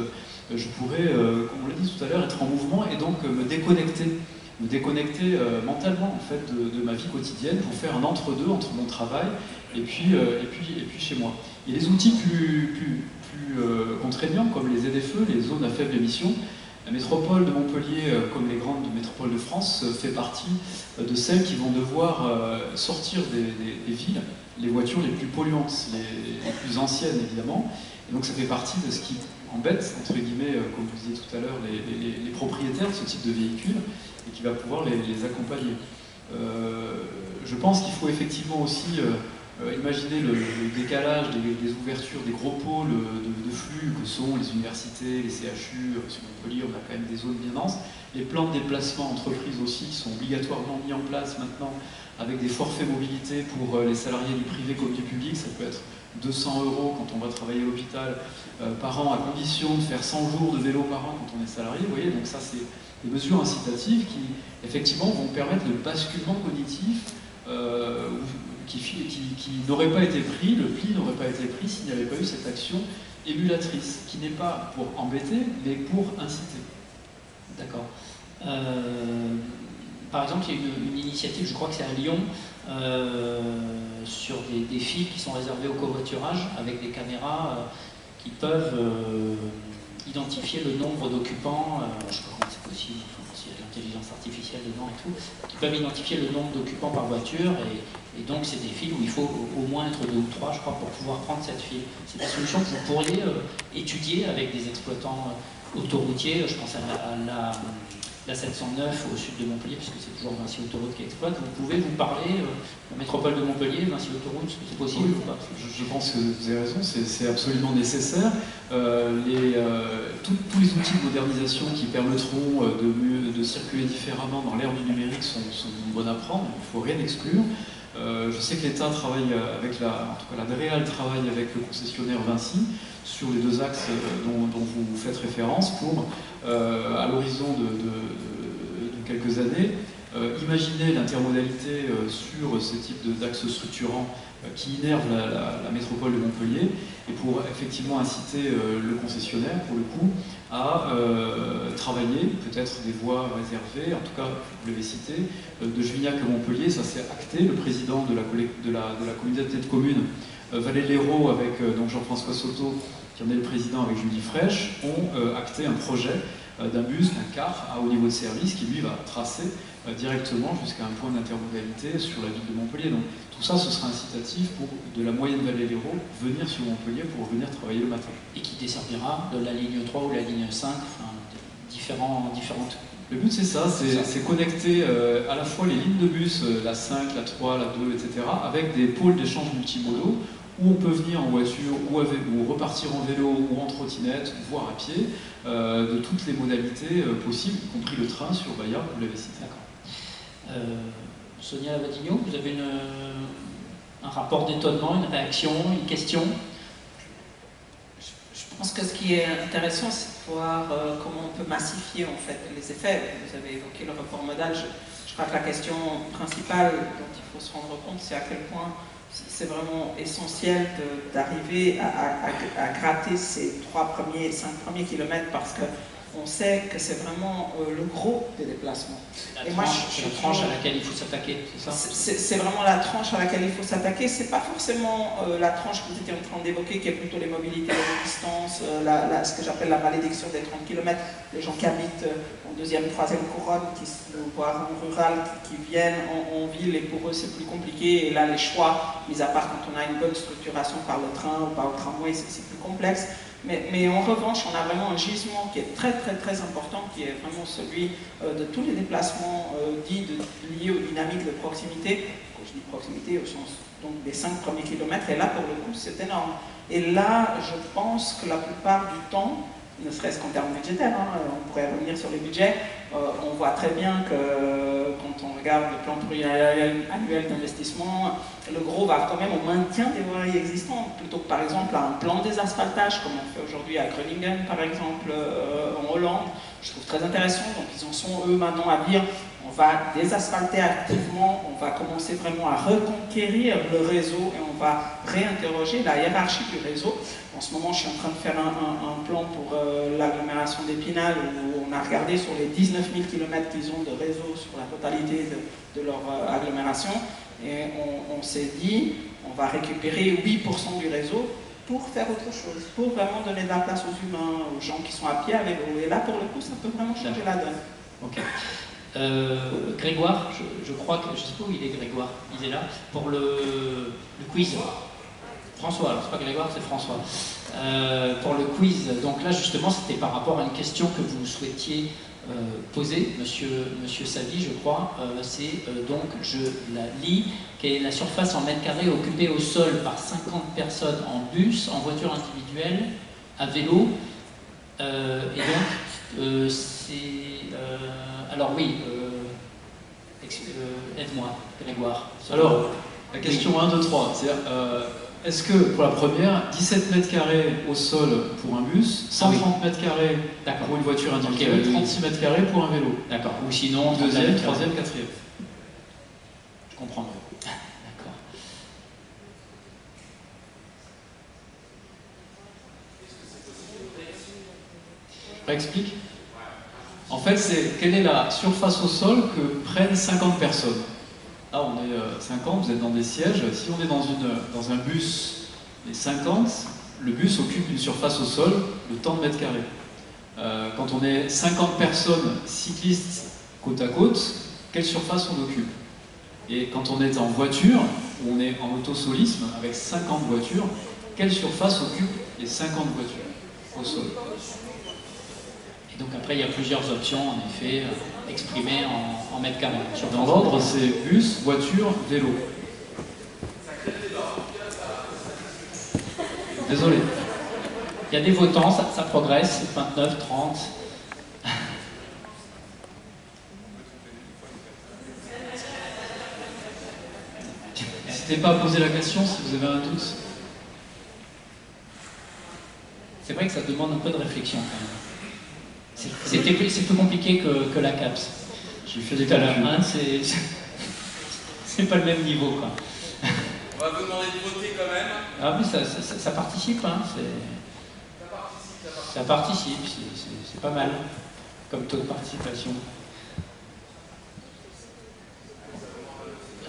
je pourrais, comme on l'a dit tout à l'heure, être en mouvement et donc me déconnecter mentalement en fait de ma vie quotidienne pour faire un entre-deux entre mon travail et puis chez moi. Il y a des outils plus contraignants comme les ZFE, les zones à faible émission. La métropole de Montpellier, comme les grandes métropoles de France, fait partie de celles qui vont devoir sortir des villes, les voitures les plus polluantes, les plus anciennes évidemment. Et donc ça fait partie de ce qui embête, entre guillemets, comme vous disiez tout à l'heure, les propriétaires de ce type de véhicules et qui va pouvoir les accompagner. Je pense qu'il faut effectivement aussi imaginer le décalage des ouvertures des gros pôles de flux que sont les universités, les CHU. Sur Montpellier, on a quand même des zones bien denses. Les plans de déplacement entreprises aussi qui sont obligatoirement mis en place maintenant avec des forfaits mobilité pour les salariés du privé comme du public. Ça peut être 200 € quand on va travailler à l'hôpital par an, à condition de faire 100 jours de vélo par an quand on est salarié. Vous voyez, donc ça c'est des mesures incitatives qui effectivement vont permettre le basculement cognitif qui n'aurait pas été pris, le pli n'aurait pas été pris s'il n'y avait pas eu cette action émulatrice, qui n'est pas pour embêter, mais pour inciter. D'accord. Par exemple, il y a une initiative, je crois que c'est à Lyon, sur des fils qui sont réservés au covoiturage, avec des caméras qui peuvent identifier le nombre d'occupants, je ne sais pas comment c'est possible, s'il y a de l'intelligence artificielle dedans et tout, qui peuvent identifier le nombre d'occupants par voiture, et donc c'est des fils où il faut au moins être 2 ou 3, je crois, pour pouvoir prendre cette file. C'est des solutions que vous pourriez étudier avec des exploitants autoroutiers, je pense à la la 709 au sud de Montpellier, puisque c'est toujours Vinci Autoroute qui exploite. Vous pouvez vous parler, la métropole de Montpellier, Vinci Autoroute, est-ce que c'est possible ou pas? Je pense que vous avez raison, c'est absolument nécessaire. Tous les outils de modernisation qui permettront de circuler différemment dans l'ère du numérique sont bons à prendre, il ne faut rien exclure. Je sais que l'État travaille avec en tout cas la DREAL travaille avec le concessionnaire Vinci sur les deux axes dont vous faites référence pour, à l'horizon de quelques années, imaginer l'intermodalité sur ce type d'axes structurants qui innervent la métropole de Montpellier et pour effectivement inciter le concessionnaire, pour le coup, à travailler, peut-être des voies réservées, en tout cas, vous l'avez cité, de Juvignac à Montpellier, ça s'est acté. Le président de la communauté de communes, Vallée de l'Hérault, avec donc Jean-François Soto, qui en est le président avec Julie Fraîche, ont acté un projet d'un bus, d'un car à haut niveau de service qui lui va tracer directement jusqu'à un point d'intermodalité sur la ville de Montpellier. Donc tout ça, ce sera incitatif pour de la moyenne Vallée de l'Hérault venir sur Montpellier pour venir travailler le matin. Et qui desservira de la ligne 3 ou la ligne 5, enfin, différentes. Le but c'est ça, c'est connecter à la fois les lignes de bus, la 5, la 3, la 2, etc., avec des pôles d'échange multimodaux où on peut venir en voiture ou repartir en vélo ou en trottinette, voire à pied, de toutes les modalités possibles, y compris le train sur Bayard, vous l'avez cité. D'accord. Sonia Lavadigno, vous avez un rapport d'étonnement, une réaction, une question? Je pense que ce qui est intéressant, c'est de voir comment on peut massifier en fait les effets. Vous avez évoqué le report modal. Je crois que la question principale dont il faut se rendre compte, c'est à quel point c'est vraiment essentiel d'arriver à gratter ces 5 premiers kilomètres parce qu'on sait que c'est vraiment le gros des déplacements. C'est la tranche à laquelle il faut s'attaquer, c'est ça? C'est vraiment la tranche à laquelle il faut s'attaquer. C'est pas forcément la tranche que vous étiez en train d'évoquer, qui est plutôt les mobilités longue distance, ce que j'appelle la malédiction des 30 km. Les gens qui habitent en 2e, 3e couronne, voire en rural, qui viennent en ville et pour eux c'est plus compliqué. Et là, les choix, mis à part quand on a une bonne structuration par le train ou par le tramway, c'est plus complexe. Mais en revanche, on a vraiment un gisement qui est très important, qui est vraiment celui de tous les déplacements dits liés aux dynamiques de proximité. Quand je dis proximité, au sens donc, des 5 premiers kilomètres, et là pour le coup c'est énorme. Et là, je pense que la plupart du temps, ne serait-ce qu'en termes budgétaires, on pourrait revenir sur les budgets, on voit très bien que quand on regarde le plan pluriannuel d'investissement, le gros va quand même au maintien des voiries existantes, plutôt que par exemple à un plan de désasphaltage, comme on fait aujourd'hui à Groningen, par exemple, en Hollande. Je trouve très intéressant, donc ils en sont eux maintenant à dire on va désasphalter activement, on va commencer vraiment à reconquérir le réseau et on va réinterroger la hiérarchie du réseau. En ce moment, je suis en train de faire un plan pour l'agglomération d'Épinal où on a regardé sur les 19 000 km qu'ils ont de réseau sur la totalité de leur agglomération et on s'est dit on va récupérer 8% du réseau pour faire autre chose, pour vraiment donner de la place aux humains, aux gens qui sont à pied à vélo. Et là, pour le coup, ça peut vraiment changer la donne. Ok. Grégoire, je crois que, je ne sais pas où il est Grégoire, il est là, pour le quiz. François, alors c'est pas Grégoire, c'est François. Pour le quiz, donc là justement c'était par rapport à une question que vous souhaitiez poser, monsieur Savy, je crois. C'est donc, je la lis, quelle est la surface en mètres carrés occupée au sol par 50 personnes en bus, en voiture individuelle, à vélo. Et donc, c'est... alors oui, aide-moi, Grégoire. Alors, la question 1, 2, 3, c'est-à-dire... est-ce que, pour la première, 17 mètres carrés au sol pour un bus, 130 mètres carrés pour une voiture individuelle, 36 mètres carrés pour un vélo? D'accord. Ou sinon, deuxième, troisième, quatrième. Je comprends. D'accord. Je réexplique. En fait, c'est quelle est la surface au sol que prennent 50 personnes? Là, on est 50, vous êtes dans des sièges. Si on est dans un bus et 50, le bus occupe une surface au sol de tant de mètres carrés. Quand on est 50 personnes cyclistes côte à côte, quelle surface on occupe? Et quand on est en voiture, ou on est en autosolisme avec 50 voitures, quelle surface occupe les 50 voitures au sol? Donc après, il y a plusieurs options, en effet, exprimées en mètres carrés. Dans l'ordre, c'est bus, voiture, vélo. Désolé. Il y a des votants, ça progresse, 29, 30. N'hésitez pas à poser la question si vous avez un doute. C'est vrai que ça demande un peu de réflexion quand même. C'est plus compliqué que la CAPS. J'ai fait des Tout à l'heure, calculs. hein, c'est pas le même niveau, quoi. On va vous demander de voter quand même. Ah oui, ça participe, hein, ça participe, c'est pas mal comme taux de participation.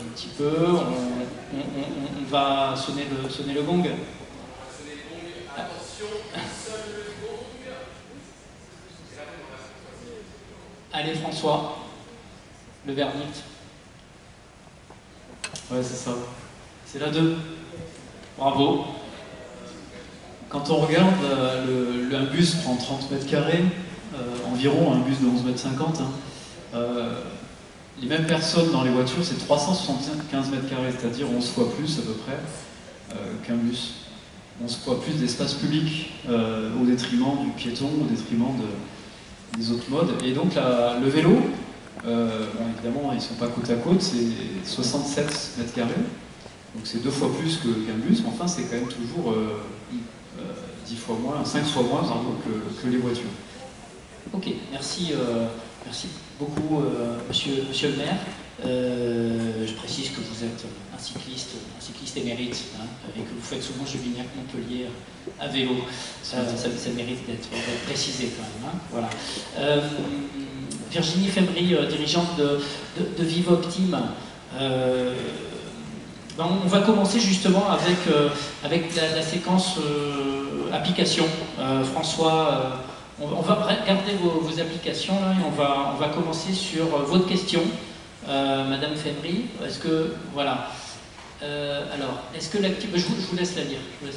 Un petit peu, on va sonner le gong. Attention, sonne le gong. Allez François, le verdict. Ouais, c'est ça. C'est la 2. Bravo. Quand on regarde, un bus prend 30 mètres carrés, environ, un bus de 11 mètres 50. Les mêmes personnes dans les voitures, c'est 375 mètres carrés, c'est-à-dire 11 fois plus à peu près qu'un bus. 11 fois plus d'espace public au détriment du piéton, au détriment des autres modes. Et donc le vélo, bon, évidemment, ils ne sont pas côte à côte, c'est 67 mètres carrés. Donc c'est 2 fois plus qu'un bus, mais enfin c'est quand même toujours 10 fois moins, 5 fois moins pardon, que les voitures. Ok, merci beaucoup, monsieur le maire. Je précise que vous êtes un cycliste émérite, hein, et que vous faites souvent Juvignac-Montpellier à vélo. Ça mérite d'être précisé quand même. Hein, voilà. Virginie Fembry, dirigeante de Vive Optime. On va commencer justement avec la séquence application. François, on va regarder vos applications là, et on va commencer sur votre question, Madame Fembry. Est-ce que voilà, alors est-ce que l'activité, je vous laisse la lire. Oui.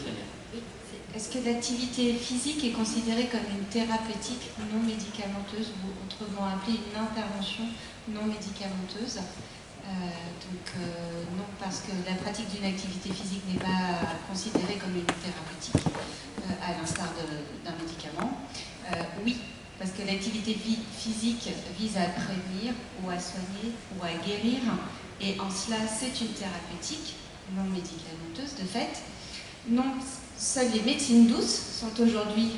Est-ce que l'activité physique est considérée comme une thérapeutique non médicamenteuse ou autrement appelée une intervention non médicamenteuse? Non, parce que la pratique d'une activité physique n'est pas considérée comme une thérapeutique, à l'instar d'un médicament. Oui, parce que l'activité physique vise à prévenir ou à soigner ou à guérir, et en cela c'est une thérapeutique non médicamenteuse de fait. Non, seules les médecines douces sont aujourd'hui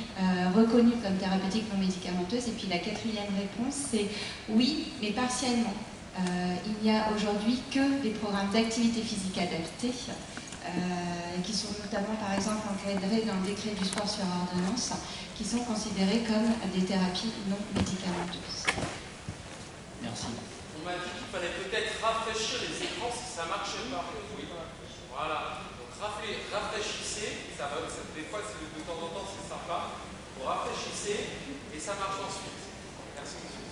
reconnues comme thérapeutiques non médicamenteuses. Et puis la quatrième réponse, c'est oui, mais partiellement. Il n'y a aujourd'hui que des programmes d'activité physique adaptés, qui sont notamment par exemple encadrés dans le décret du sport sur ordonnance, qui sont considérés comme des thérapies non médicamenteuses. Merci. On m'a dit qu'il fallait peut-être rafraîchir les écrans si ça ne marche pas. Oui. Voilà. Donc rafraîchissez, des fois de temps en temps c'est sympa. Vous rafraîchissez et ça marche ensuite. Merci monsieur.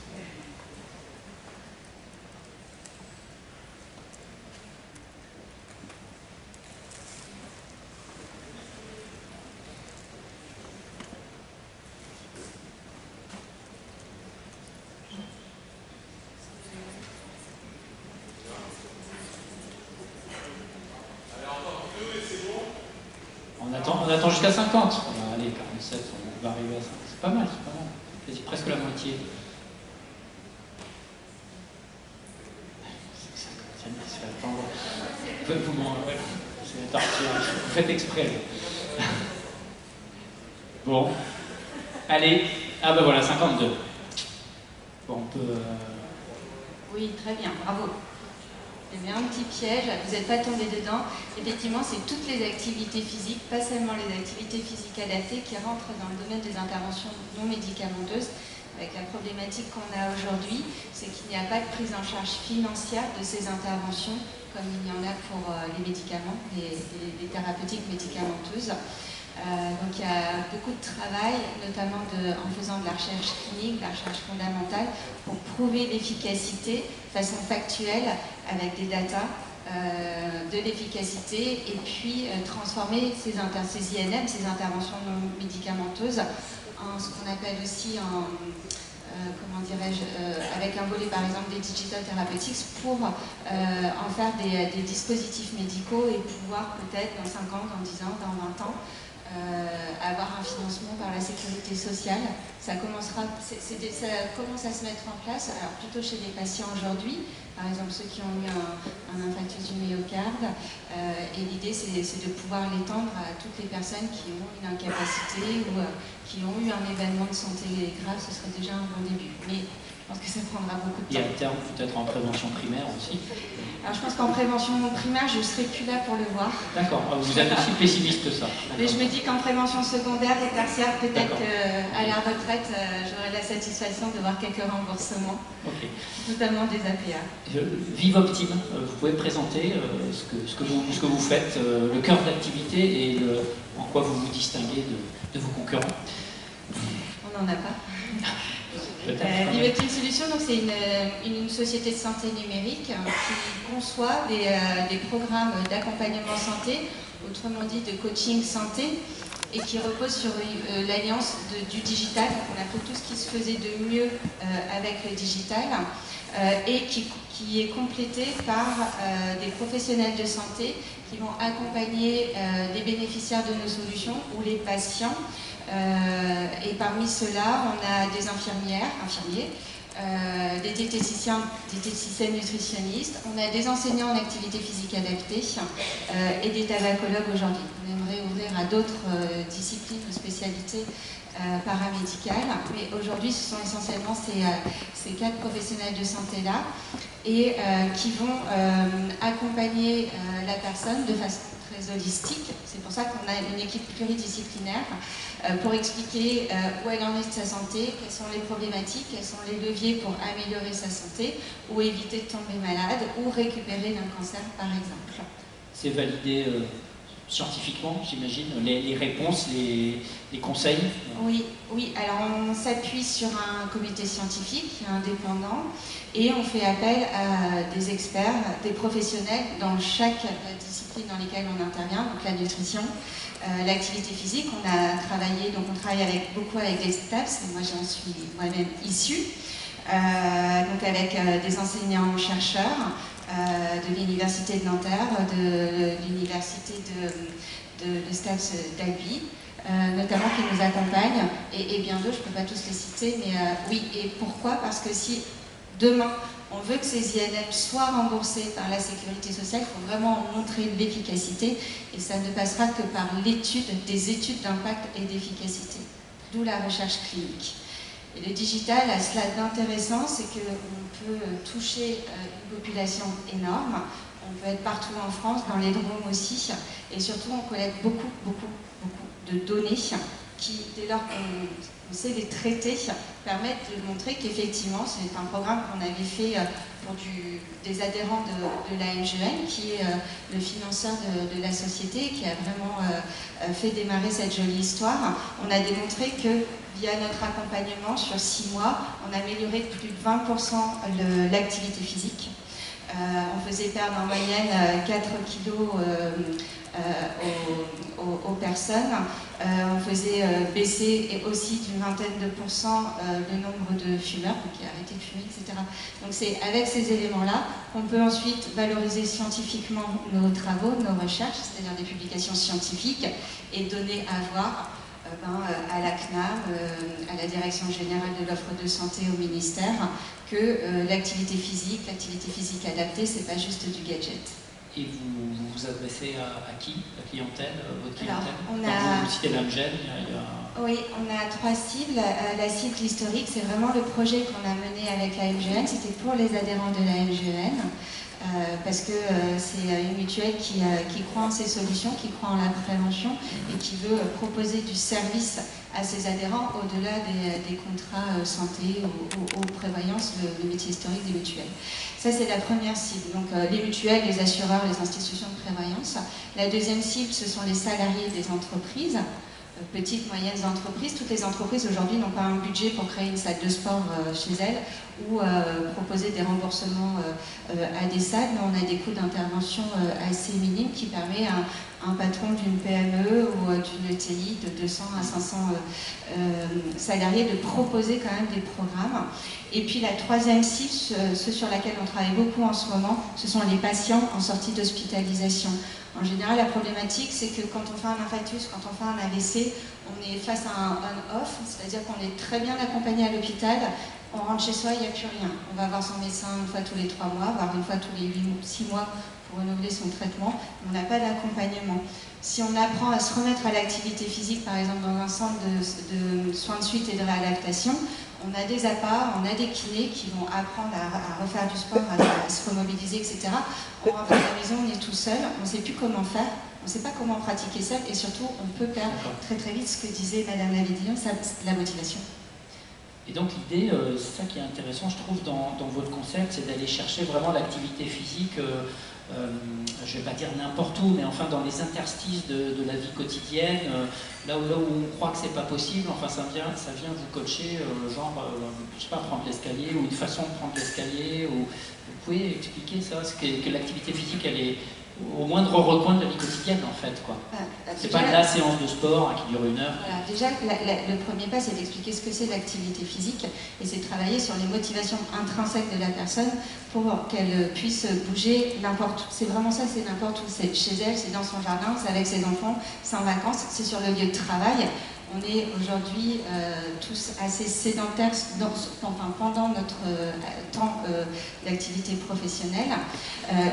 On attend jusqu'à 50. Allez, 47, on va arriver à ça. C'est pas mal, c'est pas mal. C'est presque la moitié. C'est attendre. C'est tartine, vous faites exprès. Bon. Allez. Ah ben voilà, 52. Bon, on peut... Oui, très bien, bravo. Mais un petit piège, vous n'êtes pas tombé dedans. Effectivement, c'est toutes les activités physiques, pas seulement les activités physiques adaptées, qui rentrent dans le domaine des interventions non médicamenteuses. Avec la problématique qu'on a aujourd'hui, c'est qu'il n'y a pas de prise en charge financière de ces interventions, comme il y en a pour les médicaments, les thérapeutiques médicamenteuses. Donc il y a beaucoup de travail, notamment en faisant de la recherche clinique, de la recherche fondamentale, pour prouver l'efficacité de façon factuelle avec des datas de l'efficacité et puis transformer ces INM, ces interventions non médicamenteuses, en ce qu'on appelle aussi comment dirais-je, avec un volet par exemple des digital therapeutics pour en faire des dispositifs médicaux et pouvoir peut-être dans 5 ans, dans 10 ans, dans 20 ans avoir un financement par la sécurité sociale. Ça commence à se mettre en place, alors plutôt chez les patients aujourd'hui, par exemple ceux qui ont eu un infarctus du myocarde, et l'idée c'est de pouvoir l'étendre à toutes les personnes qui ont une incapacité ou qui ont eu un événement de santé grave, ce serait déjà un bon début. Mais je pense que ça prendra beaucoup de temps. Et à terme, peut-être en prévention primaire aussi. Alors je pense qu'en prévention primaire, je ne serai plus là pour le voir. D'accord, vous êtes aussi pessimiste que ça. Mais je me dis qu'en prévention secondaire et tertiaire, peut-être qu'à la retraite, j'aurai la satisfaction de voir quelques remboursements, notamment des APA. Vive Optime, vous pouvez présenter ce que vous faites, le cœur de l'activité et en quoi vous vous distinguez de vos concurrents. On n'en a pas. Vive Optime Solutions, c'est une société de santé numérique qui conçoit des programmes d'accompagnement santé, autrement dit de coaching santé, et qui repose sur l'alliance du digital. On a pris tout ce qui se faisait de mieux avec le digital et qui est complété par des professionnels de santé qui vont accompagner les bénéficiaires de nos solutions ou les patients. Et parmi ceux-là, on a des infirmiers, des diététiciennes nutritionnistes, on a des enseignants en activité physique adaptée et des tabacologues aujourd'hui. On aimerait ouvrir à d'autres disciplines ou spécialités paramédicales, mais aujourd'hui ce sont essentiellement ces 4 professionnels de santé-là et qui vont accompagner la personne de façon très holistique. C'est pour ça qu'on a une équipe pluridisciplinaire pour expliquer où elle en est de sa santé, quelles sont les problématiques, quels sont les leviers pour améliorer sa santé ou éviter de tomber malade ou récupérer d'un cancer par exemple. C'est validé scientifiquement, j'imagine, les réponses, les conseils? Oui, alors on s'appuie sur un comité scientifique indépendant et on fait appel à des experts, des professionnels dans chaque discipline dans lesquelles on intervient, donc la nutrition, l'activité physique. On travaille beaucoup avec les STAPS, et moi j'en suis moi-même issue, donc avec des enseignants-chercheurs de l'Université de Nanterre, de l'Université de STAPS d'Albi, notamment qui nous accompagnent, et bien d'autres, je ne peux pas tous les citer, mais oui, et pourquoi? Parce que si demain on veut que ces INM soient remboursés par la sécurité sociale, il faut vraiment montrer l'efficacité, et ça ne passera que par des études d'impact et d'efficacité, d'où la recherche clinique. Et le digital a cela d'intéressant, c'est qu'on peut toucher une population énorme, on peut être partout en France, dans les Drômes aussi, et surtout on collecte beaucoup de données qui, dès lors qu'on sait les traiter, permettent de montrer qu'effectivement c'est un programme qu'on avait fait pour des adhérents de la MGN, qui est le financeur de la société, qui a vraiment fait démarrer cette jolie histoire. On a démontré que via notre accompagnement sur 6 mois, on a amélioré de plus de 20% l'activité physique. On faisait perdre en moyenne 4 kilos aux personnes. On faisait baisser et aussi d'une vingtaine de pourcents le nombre de fumeurs, donc qui arrêtaient de fumer, etc. Donc c'est avec ces éléments-là qu'on peut ensuite valoriser scientifiquement nos travaux, nos recherches, c'est-à-dire des publications scientifiques, et donner à voir à la CNAM, à la Direction Générale de l'Offre de Santé au ministère, que l'activité physique adaptée, c'est pas juste du gadget. Et vous vous adressez à qui? La clientèle, votre clientèle? Alors, vous citez l'AMGN, Oui, on a 3 cibles. La cible historique, c'est vraiment le projet qu'on a mené avec la MGN. C'était pour les adhérents de la MGN. Parce que c'est une mutuelle qui croit en ces solutions, qui croit en la prévention et qui veut proposer du service à ses adhérents au-delà des contrats santé ou prévoyance, le métier historique des mutuelles. Ça, c'est la première cible, donc les mutuelles, les assureurs, les institutions de prévoyance. La deuxième cible, ce sont les salariés des entreprises. petites, moyennes entreprises. Toutes les entreprises aujourd'hui n'ont pas un budget pour créer une salle de sport chez elles ou proposer des remboursements à des salles, mais on a des coûts d'intervention assez minimes qui permettent à un patron d'une PME ou d'une ETI de 200 à 500 salariés de proposer quand même des programmes. Et puis la troisième cible, ce sur laquelle on travaille beaucoup en ce moment, ce sont les patients en sortie d'hospitalisation. En général, la problématique, c'est que quand on fait un infarctus, quand on fait un AVC, on est face à un on-off, c'est-à-dire qu'on est très bien accompagné à l'hôpital, on rentre chez soi, il n'y a plus rien. On va voir son médecin une fois tous les 3 mois, voire une fois tous les 6 mois pour renouveler son traitement. On n'a pas d'accompagnement. Si on apprend à se remettre à l'activité physique, par exemple dans un centre de soins de suite et de réadaptation, on a des APA, on a des kinés qui vont apprendre à refaire du sport, à se remobiliser, etc. On rentre à la maison, on est tout seul, on ne sait plus comment faire, on ne sait pas comment pratiquer seul, et surtout, on peut perdre très très vite ce que disait Madame Lavidillon, la motivation. Et donc l'idée, c'est ça qui est intéressant, je trouve, dans votre concept, c'est d'aller chercher vraiment l'activité physique, je ne vais pas dire n'importe où, mais enfin dans les interstices de la vie quotidienne, là où on croit que c'est pas possible, enfin ça vient vous coacher, genre, je sais pas, prendre l'escalier, ou une façon de prendre l'escalier, ou vous pouvez expliquer ça, que l'activité physique, elle est au moindre recoin de la vie quotidienne en fait, quoi. C'est pas la séance de sport qui dure 1 heure. Voilà, déjà, le premier pas, c'est d'expliquer ce que c'est l'activité physique et c'est de travailler sur les motivations intrinsèques de la personne pour qu'elle puisse bouger n'importe où. C'est vraiment ça, c'est n'importe où. C'est chez elle, c'est dans son jardin, c'est avec ses enfants, c'est en vacances, c'est sur le lieu de travail. On est aujourd'hui tous assez sédentaires pendant notre temps d'activité professionnelle.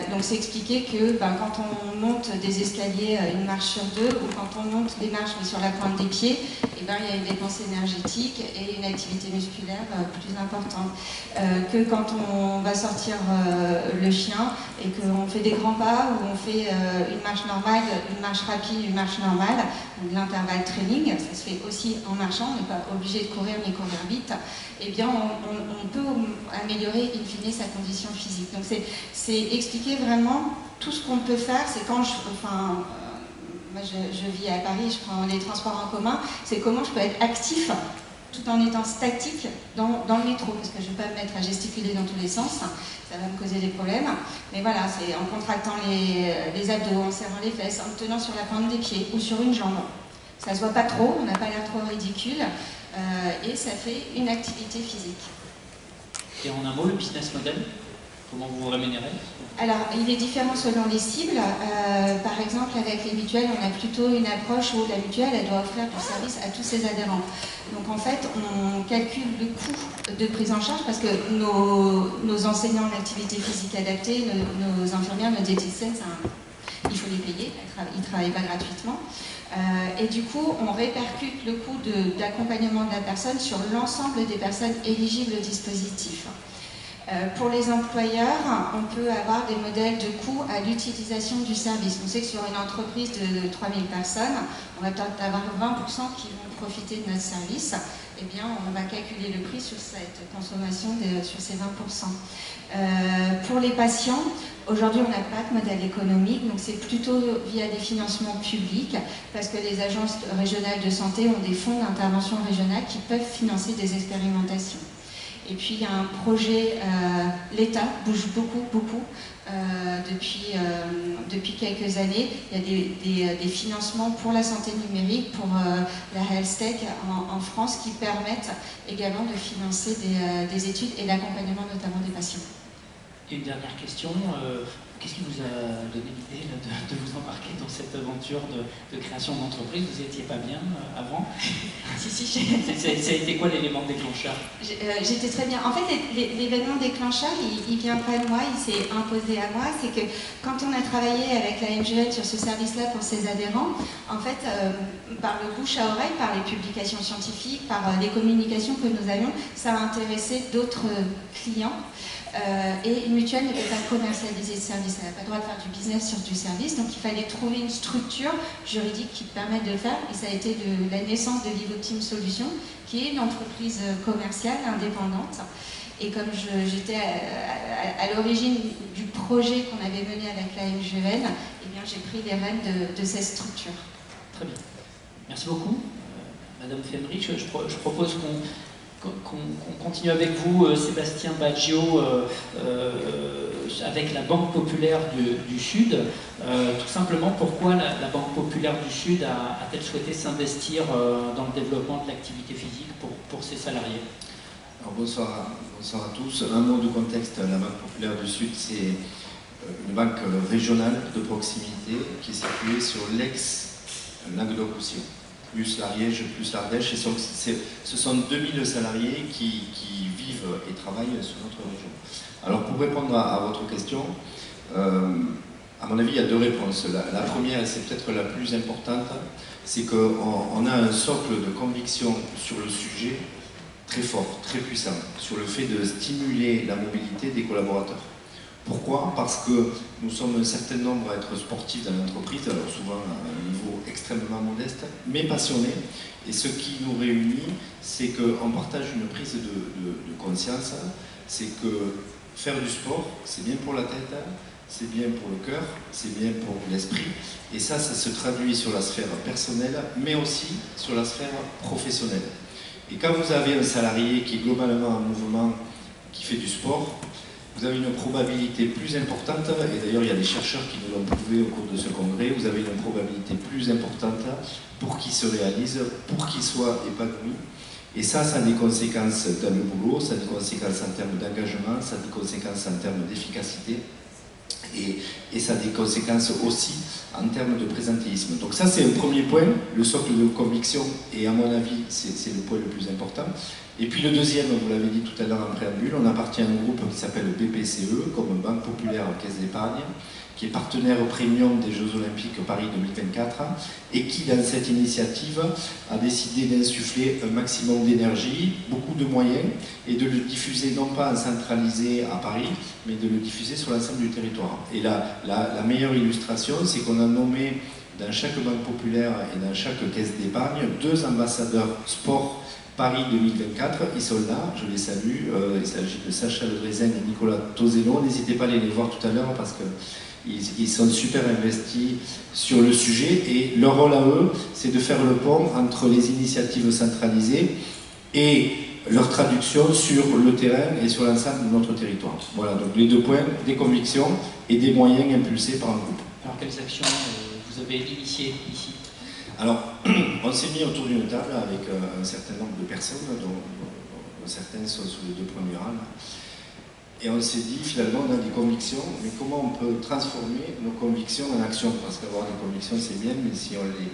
Donc c'est expliquer que quand on monte des escaliers une marche sur 2 ou quand on monte des marches mais sur la pointe des pieds, il y a une dépense énergétique et une activité musculaire plus importante. Que quand on va sortir le chien et qu'on fait des grands pas ou on fait une marche normale, une marche rapide, une marche normale, donc l'intervalle training, ça se fait aussi en marchant, on n'est pas obligé de courir ni courir vite, eh bien on peut améliorer in fine sa condition physique. Donc c'est expliquer vraiment tout ce qu'on peut faire, c'est quand moi je vis à Paris, je prends les transports en commun, c'est comment je peux être actif tout en étant statique dans le métro, parce que je ne vais pas me mettre à gesticuler dans tous les sens, ça va me causer des problèmes. Mais voilà, c'est en contractant les abdos, en serrant les fesses, en tenant sur la pointe des pieds ou sur une jambe. Ça ne se voit pas trop, on n'a pas l'air trop ridicule, et ça fait une activité physique. Et en un mot, le business model, comment vous vous rémunérez? Alors, il est différent selon les cibles. Par exemple, avec les mutuelles, on a plutôt une approche où la mutuelle, elle doit offrir du service à tous ses adhérents. Donc, en fait, on calcule le coût de prise en charge parce que nos enseignants en activité physique adaptée, nos infirmières, nos diététiciennes, il faut les payer, ils ne travaillent pas gratuitement. Et du coup, on répercute le coût d'accompagnement de la personne sur l'ensemble des personnes éligibles au dispositif. Pour les employeurs, on peut avoir des modèles de coût à l'utilisation du service. On sait que sur une entreprise de 3000 personnes, on va peut-être avoir 20% qui vont profiter de notre service. Eh bien, on va calculer le prix sur cette consommation, sur ces 20%. Pour les patients, aujourd'hui, on n'a pas de modèle économique, donc c'est plutôt via des financements publics, parce que les agences régionales de santé ont des fonds d'intervention régionale qui peuvent financer des expérimentations. Et puis il y a un projet, l'État bouge beaucoup depuis quelques années. Il y a des financements pour la santé numérique, pour la health tech en France qui permettent également de financer des études et l'accompagnement notamment des patients. Et une dernière question, qu'est-ce qui vous a donné l'idée de vous embarquer dans cette aventure de création d'entreprise? Vous n'étiez pas bien avant? Si. Ça a été quoi l'élément déclencheur? J'étais très bien. En fait, l'événement déclencheur, il vient pas de moi, il s'est imposé à moi. C'est que quand on a travaillé avec la NGL sur ce service-là pour ses adhérents, en fait, par le bouche à oreille, par les publications scientifiques, par les communications que nous avions, ça a intéressé d'autres clients. Et une mutuelle ne peut pas commercialiser ce service, elle n'a pas le droit de faire du business sur du service, donc il fallait trouver une structure juridique qui permette de le faire, et ça a été la naissance de Vivo Team Solutions, qui est une entreprise commerciale indépendante. Et comme j'étais à l'origine du projet qu'on avait mené avec la MGL, eh bien j'ai pris les rênes de cette structure. Très bien. Merci beaucoup. Madame Fenry, je propose qu'on continue avec vous, Sébastien Baggio, avec la Banque Populaire du Sud. Tout simplement, pourquoi la Banque Populaire du Sud a-t-elle souhaité s'investir dans le développement de l'activité physique pour ses salariés? Alors bonsoir à tous. Un mot de contexte, la Banque Populaire du Sud, c'est une banque régionale de proximité qui est située sur l'ex-Languedoc-Roussillon, plus l'Ariège, plus l'Ardèche. Ce sont 2000 salariés qui vivent et travaillent sur notre région. Alors pour répondre à votre question, à mon avis, il y a deux réponses. La première, et c'est peut-être la plus importante, c'est qu'on a un socle de conviction sur le sujet très fort, très puissant, sur le fait de stimuler la mobilité des collaborateurs. Pourquoi? Parce que nous sommes un certain nombre à être sportifs dans l'entreprise, alors souvent à un niveau extrêmement modeste, mais passionnés. Et ce qui nous réunit, c'est qu'on partage une prise de conscience, c'est que faire du sport, c'est bien pour la tête, c'est bien pour le cœur, c'est bien pour l'esprit. Et ça se traduit sur la sphère personnelle, mais aussi sur la sphère professionnelle. Et quand vous avez un salarié qui est globalement en mouvement, qui fait du sport, vous avez une probabilité plus importante, et d'ailleurs il y a des chercheurs qui nous l'ont prouvé au cours de ce congrès, vous avez une probabilité plus importante pour qu'il se réalise, pour qu'il soit épanoui. Et ça a des conséquences dans le boulot, ça a des conséquences en termes d'engagement, ça a des conséquences en termes d'efficacité, et ça a des conséquences aussi en termes de présentéisme. Donc ça c'est un premier point, le socle de conviction, et à mon avis c'est le point le plus important. Et puis le deuxième, vous l'avez dit tout à l'heure en préambule, on appartient à un groupe qui s'appelle BPCE, comme Banque Populaire Caisse d'Épargne, qui est partenaire premium des Jeux Olympiques Paris 2024, et qui dans cette initiative a décidé d'insuffler un maximum d'énergie, beaucoup de moyens, et de le diffuser non pas en centralisé à Paris, mais de le diffuser sur l'ensemble du territoire. Et la meilleure illustration, c'est qu'on a nommé dans chaque banque populaire et dans chaque caisse d'épargne 2 ambassadeurs sport Paris 2024, ils sont là, je les salue, il s'agit de Sacha Ledrezen et Nicolas Tosello, n'hésitez pas à les voir tout à l'heure parce qu'ils sont super investis sur le sujet, et leur rôle à eux, c'est de faire le pont entre les initiatives centralisées et leur traduction sur le terrain et sur l'ensemble de notre territoire. Voilà, donc les 2 points, des convictions et des moyens impulsés par un groupe. Alors quelles actions vous avez initiées ici? Alors, on s'est mis autour d'une table avec un certain nombre de personnes, dont certaines sont sous les 2 premiers rangs. Et on s'est dit, finalement, on a des convictions, mais comment on peut transformer nos convictions en action? Parce qu'avoir des convictions, c'est bien, mais si on ne les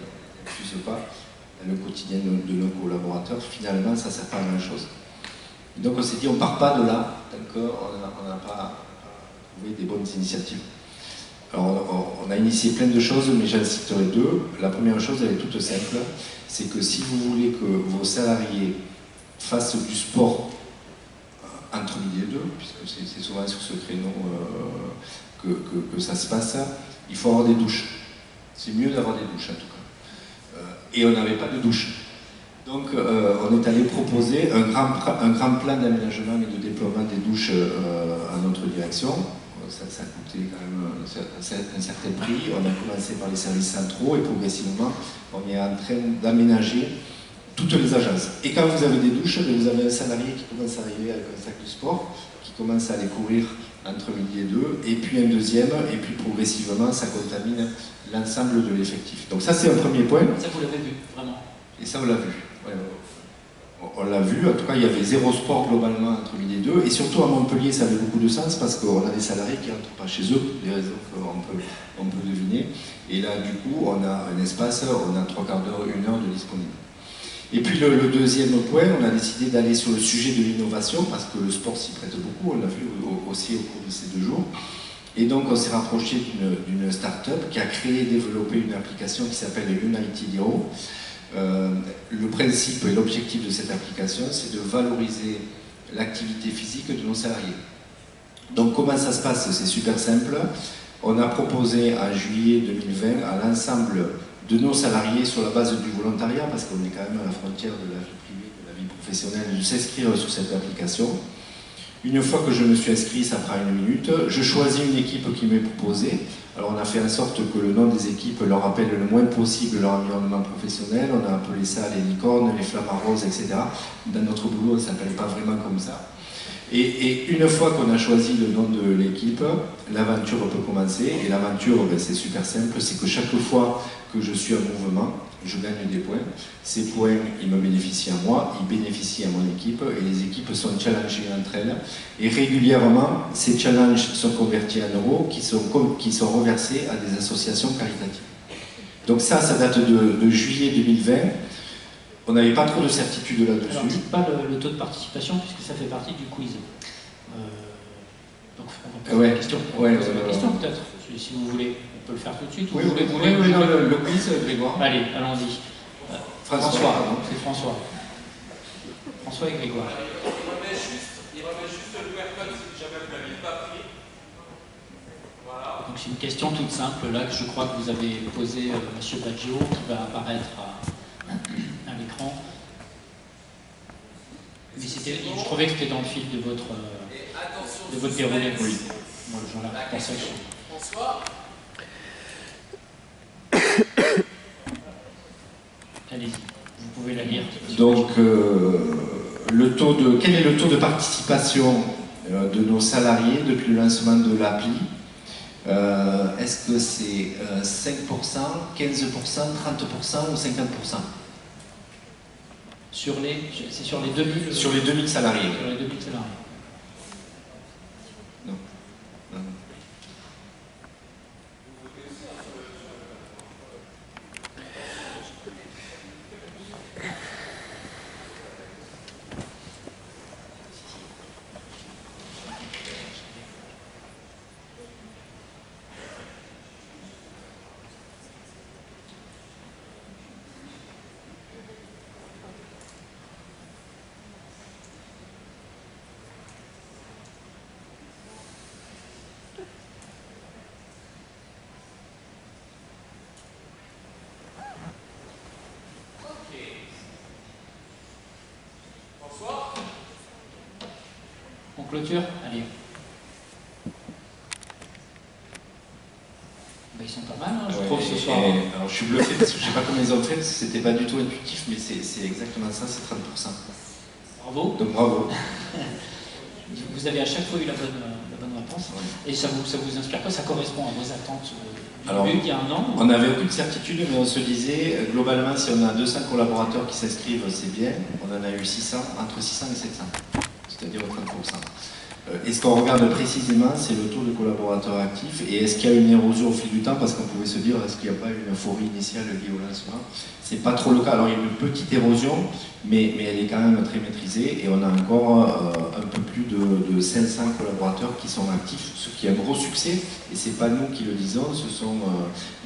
diffuse pas dans le quotidien de nos collaborateurs, finalement, ça ne sert pas à grand-chose. Donc on s'est dit, on ne part pas de là, tant qu'on n'a pas trouvé des bonnes initiatives. Alors, on a initié plein de choses, mais j'en citerai 2. La première chose, elle est toute simple, c'est que si vous voulez que vos salariés fassent du sport entre midi et 2, puisque c'est souvent sur ce créneau que ça se passe, il faut avoir des douches. C'est mieux d'avoir des douches en tout cas. Et on n'avait pas de douche. Donc on est allé proposer un grand plan d'aménagement et de déploiement des douches à notre direction. Ça coûtait quand même un certain prix. On a commencé par les services centraux et progressivement on est en train d'aménager toutes les agences. Et quand vous avez des douches, vous avez un salarié qui commence à arriver avec un sac de sport, qui commence à aller courir entre midi et 2, et puis un deuxième, et puis progressivement ça contamine l'ensemble de l'effectif. Donc ça c'est un premier point. Ça vous l'avez vu, vraiment? Et ça on l'a vu. Ouais. On l'a vu, en tout cas il y avait 0 sport globalement entre midi et 2, et surtout à Montpellier ça avait beaucoup de sens parce qu'on a des salariés qui ne rentrent pas chez eux, des raisons qu'on peut deviner, et là du coup on a un espace, on a 3/4 d'heure, 1 heure de disponible. Et puis le deuxième point, on a décidé d'aller sur le sujet de l'innovation parce que le sport s'y prête beaucoup, on l'a vu aussi au cours de ces 2 jours. Et donc on s'est rapproché d'une start-up qui a créé et développé une application qui s'appelle United Hero. Le principe et l'objectif de cette application, c'est de valoriser l'activité physique de nos salariés. Donc comment ça se passe? C'est super simple. On a proposé en juillet 2020 à l'ensemble de nos salariés sur la base du volontariat, parce qu'on est quand même à la frontière de la vie privée, de la vie professionnelle, de s'inscrire sur cette application. Une fois que je me suis inscrit, ça prend 1 minute, je choisis une équipe qui m'est proposée. Alors on a fait en sorte que le nom des équipes leur rappelle le moins possible leur environnement professionnel. On a appelé ça les licornes, les flamants roses, etc. Dans notre boulot, on ne s'appelle pas vraiment comme ça. Et une fois qu'on a choisi le nom de l'équipe, l'aventure peut commencer. Et l'aventure, ben, c'est super simple, c'est que chaque fois que je suis en mouvement, je gagne des points. Ces points, ils me bénéficient à moi, ils bénéficient à mon équipe, et les équipes sont challengées entre elles. Et régulièrement, ces challenges sont convertis en euros qui sont reversés à des associations caritatives. Donc ça date de juillet 2020. On n'avait pas trop de certitude là-dessus. Alors, dites pas le taux de participation, puisque ça fait partie du quiz. Donc, on va poser la question. La question, peut-être, si vous voulez. On peut le faire tout de suite. Oui, vous voulez le quiz, Grégoire. Allez, allons-y. François. C'est François. François et Grégoire. Il remet juste le QR code si jamais vous ne l'aviez pas pris. Voilà. Donc c'est une question toute simple, là, que je crois que vous avez posée, M. Baggio, qui va apparaître à l'écran. Mais je trouvais que c'était dans le fil de votre déroulé. Oui. Moi, j'en ai pensé. François. Allez-y, vous pouvez la lire. Donc, quel est le taux de participation de nos salariés depuis le lancement de l'appli? Est-ce que c'est 5%, 15%, 30% ou 50%? C'est sur les 2000 Sur les 2000 salariés. Sur les 2000 salariés. Non. On clôture? Allez. Ben, ils sont pas mal, hein, je trouve, ce soir. Alors, je suis bluffé parce que je ne sais pas comment ils ont fait, parce que c'était pas du tout intuitif, mais c'est exactement ça, c'est 30%. Bravo. Donc bravo. Vous avez à chaque fois eu la bonne réponse. Ouais. Et ça vous inspire quoi? Ça correspond à vos attentes du début, il y a un an? On n'avait aucune certitude, mais on se disait, globalement, si on a 200 collaborateurs qui s'inscrivent, c'est bien. On en a eu 600, entre 600 et 700, c'est-à-dire 30%. Et ce qu'on regarde précisément, c'est le taux de collaborateurs actifs et est-ce qu'il y a une érosion au fil du temps, parce qu'on pouvait se dire, est-ce qu'il n'y a pas une euphorie initiale liée au lancement? C'est pas trop le cas. Alors il y a une petite érosion, mais elle est quand même très maîtrisée et on a encore un peu plus de 500 collaborateurs qui sont actifs, ce qui est un gros succès. Et c'est pas nous qui le disons, ce sont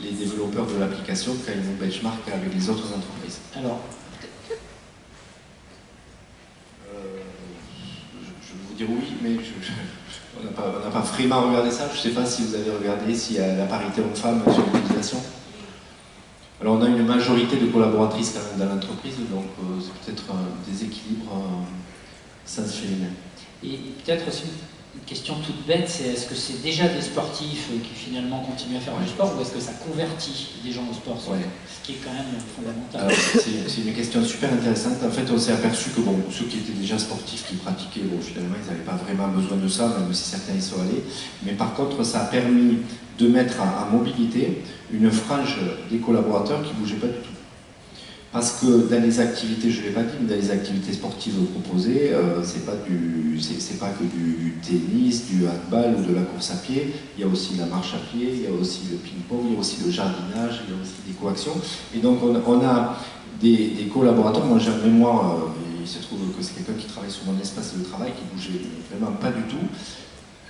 les développeurs de l'application quand ils nous benchmarkent avec les autres entreprises. Alors, oui, mais on n'a pas vraiment regardé ça. Je ne sais pas si vous avez regardé s'il y a la parité homme-femme sur l'utilisation. Alors on a une majorité de collaboratrices quand même dans l'entreprise, donc c'est peut-être un déséquilibre sens féminin. Et peut-être aussi une question toute bête, c'est est-ce que c'est déjà des sportifs qui finalement continuent à faire du sport ou est-ce que ça convertit des gens au sport? Ce qui est quand même fondamental. C'est une question super intéressante. En fait, on s'est aperçu que ceux qui étaient déjà sportifs, qui pratiquaient, finalement, ils n'avaient pas vraiment besoin de ça, même si certains y sont allés. Mais par contre, ça a permis de mettre en mobilité une frange des collaborateurs qui ne bougeaient pas du tout. Parce que dans les activités, je ne l'ai pas dit, mais dans les activités sportives proposées, c'est pas que du tennis, du handball ou de la course à pied, il y a aussi la marche à pied, il y a aussi le ping-pong, il y a aussi le jardinage, il y a aussi des coactions. Et donc on a des collaborateurs, moi j'ai en mémoire, il se trouve que c'est quelqu'un qui travaille sur mon espace de travail, qui bougeait vraiment pas du tout.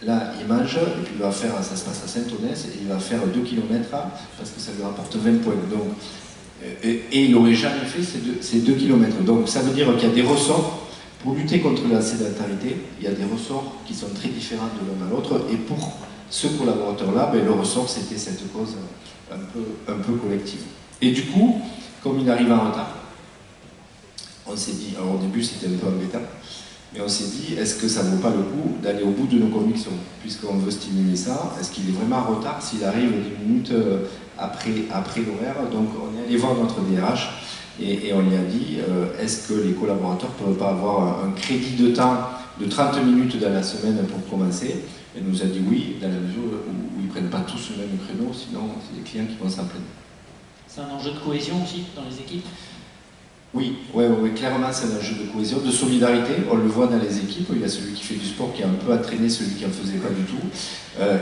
Là, il mange, et puis il va faire, ça se passe à Saint-Onès, et il va faire 2 km parce que ça lui rapporte 20 points. Donc, et il n'aurait jamais fait ces 2 km. Donc ça veut dire qu'il y a des ressorts, pour lutter contre la sédentarité, il y a des ressorts qui sont très différents de l'un à l'autre, et pour ce collaborateur-là, le ressort c'était cette cause un peu collective. Et du coup, comme il arrive en retard, on s'est dit, alors au début c'était un peu embêtant, Mais on s'est dit, est-ce que ça ne vaut pas le coup d'aller au bout de nos convictions? Puisqu'on veut stimuler ça, est-ce qu'il est vraiment en retard s'il arrive 10 minutes après l'horaire? Donc on est allé voir notre DRH et on lui a dit, est-ce que les collaborateurs ne peuvent pas avoir un crédit de temps de 30 minutes dans la semaine pour commencer? Elle nous a dit oui, dans la mesure où ils ne prennent pas tous le même créneau, sinon c'est les clients qui vont s'en plaindre. C'est un enjeu de cohésion aussi dans les équipes? Oui, clairement c'est un enjeu de cohésion, de solidarité, on le voit dans les équipes, il y a celui qui fait du sport qui a un peu entraîné celui qui n'en faisait pas du tout,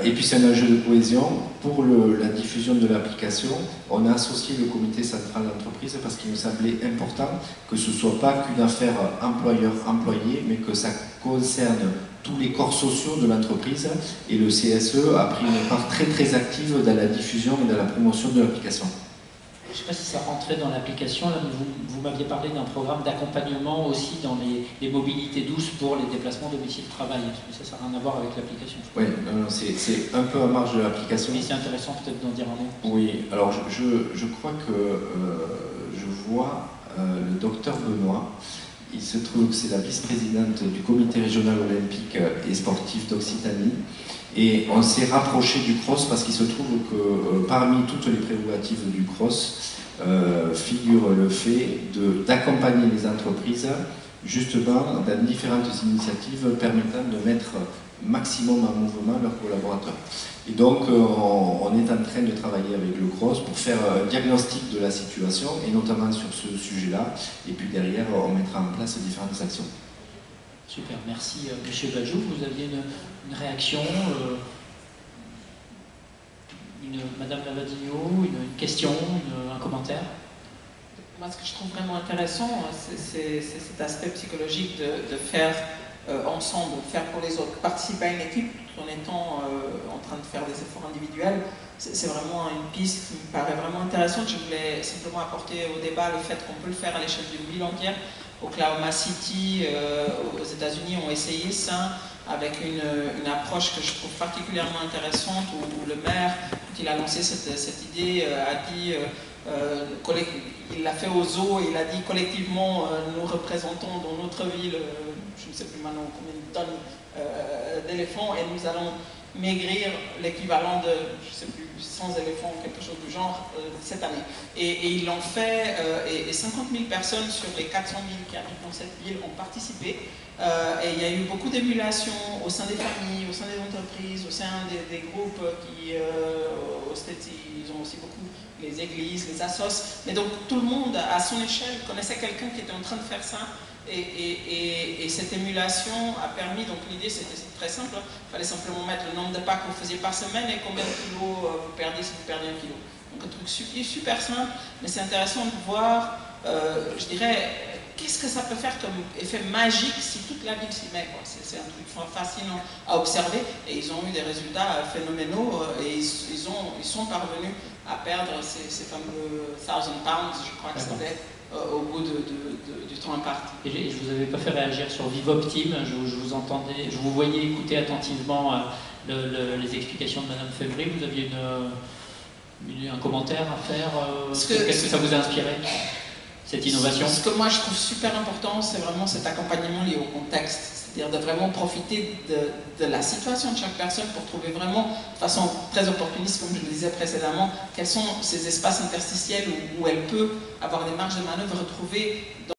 et puis c'est un enjeu de cohésion. Pour la diffusion de l'application, on a associé le comité central d'entreprise parce qu'il nous semblait important que ce ne soit pas qu'une affaire employeur-employé, mais que ça concerne tous les corps sociaux de l'entreprise, et le CSE a pris une part très très active dans la diffusion et dans la promotion de l'application. Je ne sais pas si ça rentrait dans l'application, là, mais vous m'aviez parlé d'un programme d'accompagnement aussi dans les mobilités douces pour les déplacements domicile-travail. Ça n'a rien à voir avec l'application. Oui, c'est un peu à marge de l'application. Mais c'est intéressant peut-être d'en dire un mot. Oui, alors je crois que je vois le docteur Benoît. Il se trouve que c'est la vice-présidente du comité régional olympique et sportif d'Occitanie. Et on s'est rapproché du CROSS parce qu'il se trouve que parmi toutes les prérogatives du CROSS figure le fait d'accompagner les entreprises justement dans différentes initiatives permettant de mettre maximum en mouvement leurs collaborateurs. Et donc on est en train de travailler avec le CROSS pour faire un diagnostic de la situation et notamment sur ce sujet-là. Et puis derrière on mettra en place différentes actions. Super, merci Monsieur Bajou. Vous aviez une réaction, Madame Lavadino, une question, un commentaire? Moi, ce que je trouve vraiment intéressant, c'est cet aspect psychologique de faire ensemble, faire pour les autres, participer à une équipe tout en étant en train de faire des efforts individuels. C'est vraiment une piste qui me paraît vraiment intéressante. Je voulais simplement apporter au débat le fait qu'on peut le faire à l'échelle d'une ville entière. Oklahoma City, aux États-Unis, ont essayé ça avec une approche que je trouve particulièrement intéressante, où le maire, quand il a lancé cette idée, a dit, il l'a fait aux zoos, et il a dit collectivement, nous représentons dans notre ville, je ne sais plus maintenant combien de tonnes d'éléphants, et nous allons maigrir l'équivalent de, je ne sais plus, 100 éléphants ou quelque chose du genre cette année. Et ils l'ont fait, et 50 000 personnes sur les 400 000 qui habitent dans cette ville ont participé. Et il y a eu beaucoup d'émulation au sein des familles, au sein des entreprises, au sein des groupes qui, au States, ils ont aussi beaucoup les églises, les assos. Mais donc tout le monde, à son échelle, connaissait quelqu'un qui était en train de faire ça. Et cette émulation a permis, donc l'idée c'était très simple, il fallait simplement mettre le nombre de pas que vous faisiez par semaine et combien de kilos vous perdiez si vous perdiez 1 kilo. Donc un truc super simple, mais c'est intéressant de voir, je dirais, qu'est-ce que ça peut faire comme effet magique si toute la ville s'y met. C'est un truc fascinant à observer, et ils ont eu des résultats phénoménaux, et ils sont parvenus à perdre ces fameux 1000 pounds, je crois que c'était, au bout du temps imparti. Et je ne vous avais pas fait réagir sur Vivoptim, je vous entendais, je vous voyais écouter attentivement les explications de Madame Febvry. Vous aviez un commentaire à faire? Qu'est-ce que ça vous a inspiré, cette innovation? Ce que moi je trouve super important, c'est vraiment cet accompagnement lié au contexte. C'est-à-dire de vraiment profiter de la situation de chaque personne pour trouver vraiment, de façon très opportuniste, comme je le disais précédemment, quels sont ces espaces interstitiels où elle peut avoir des marges de manœuvre, retrouver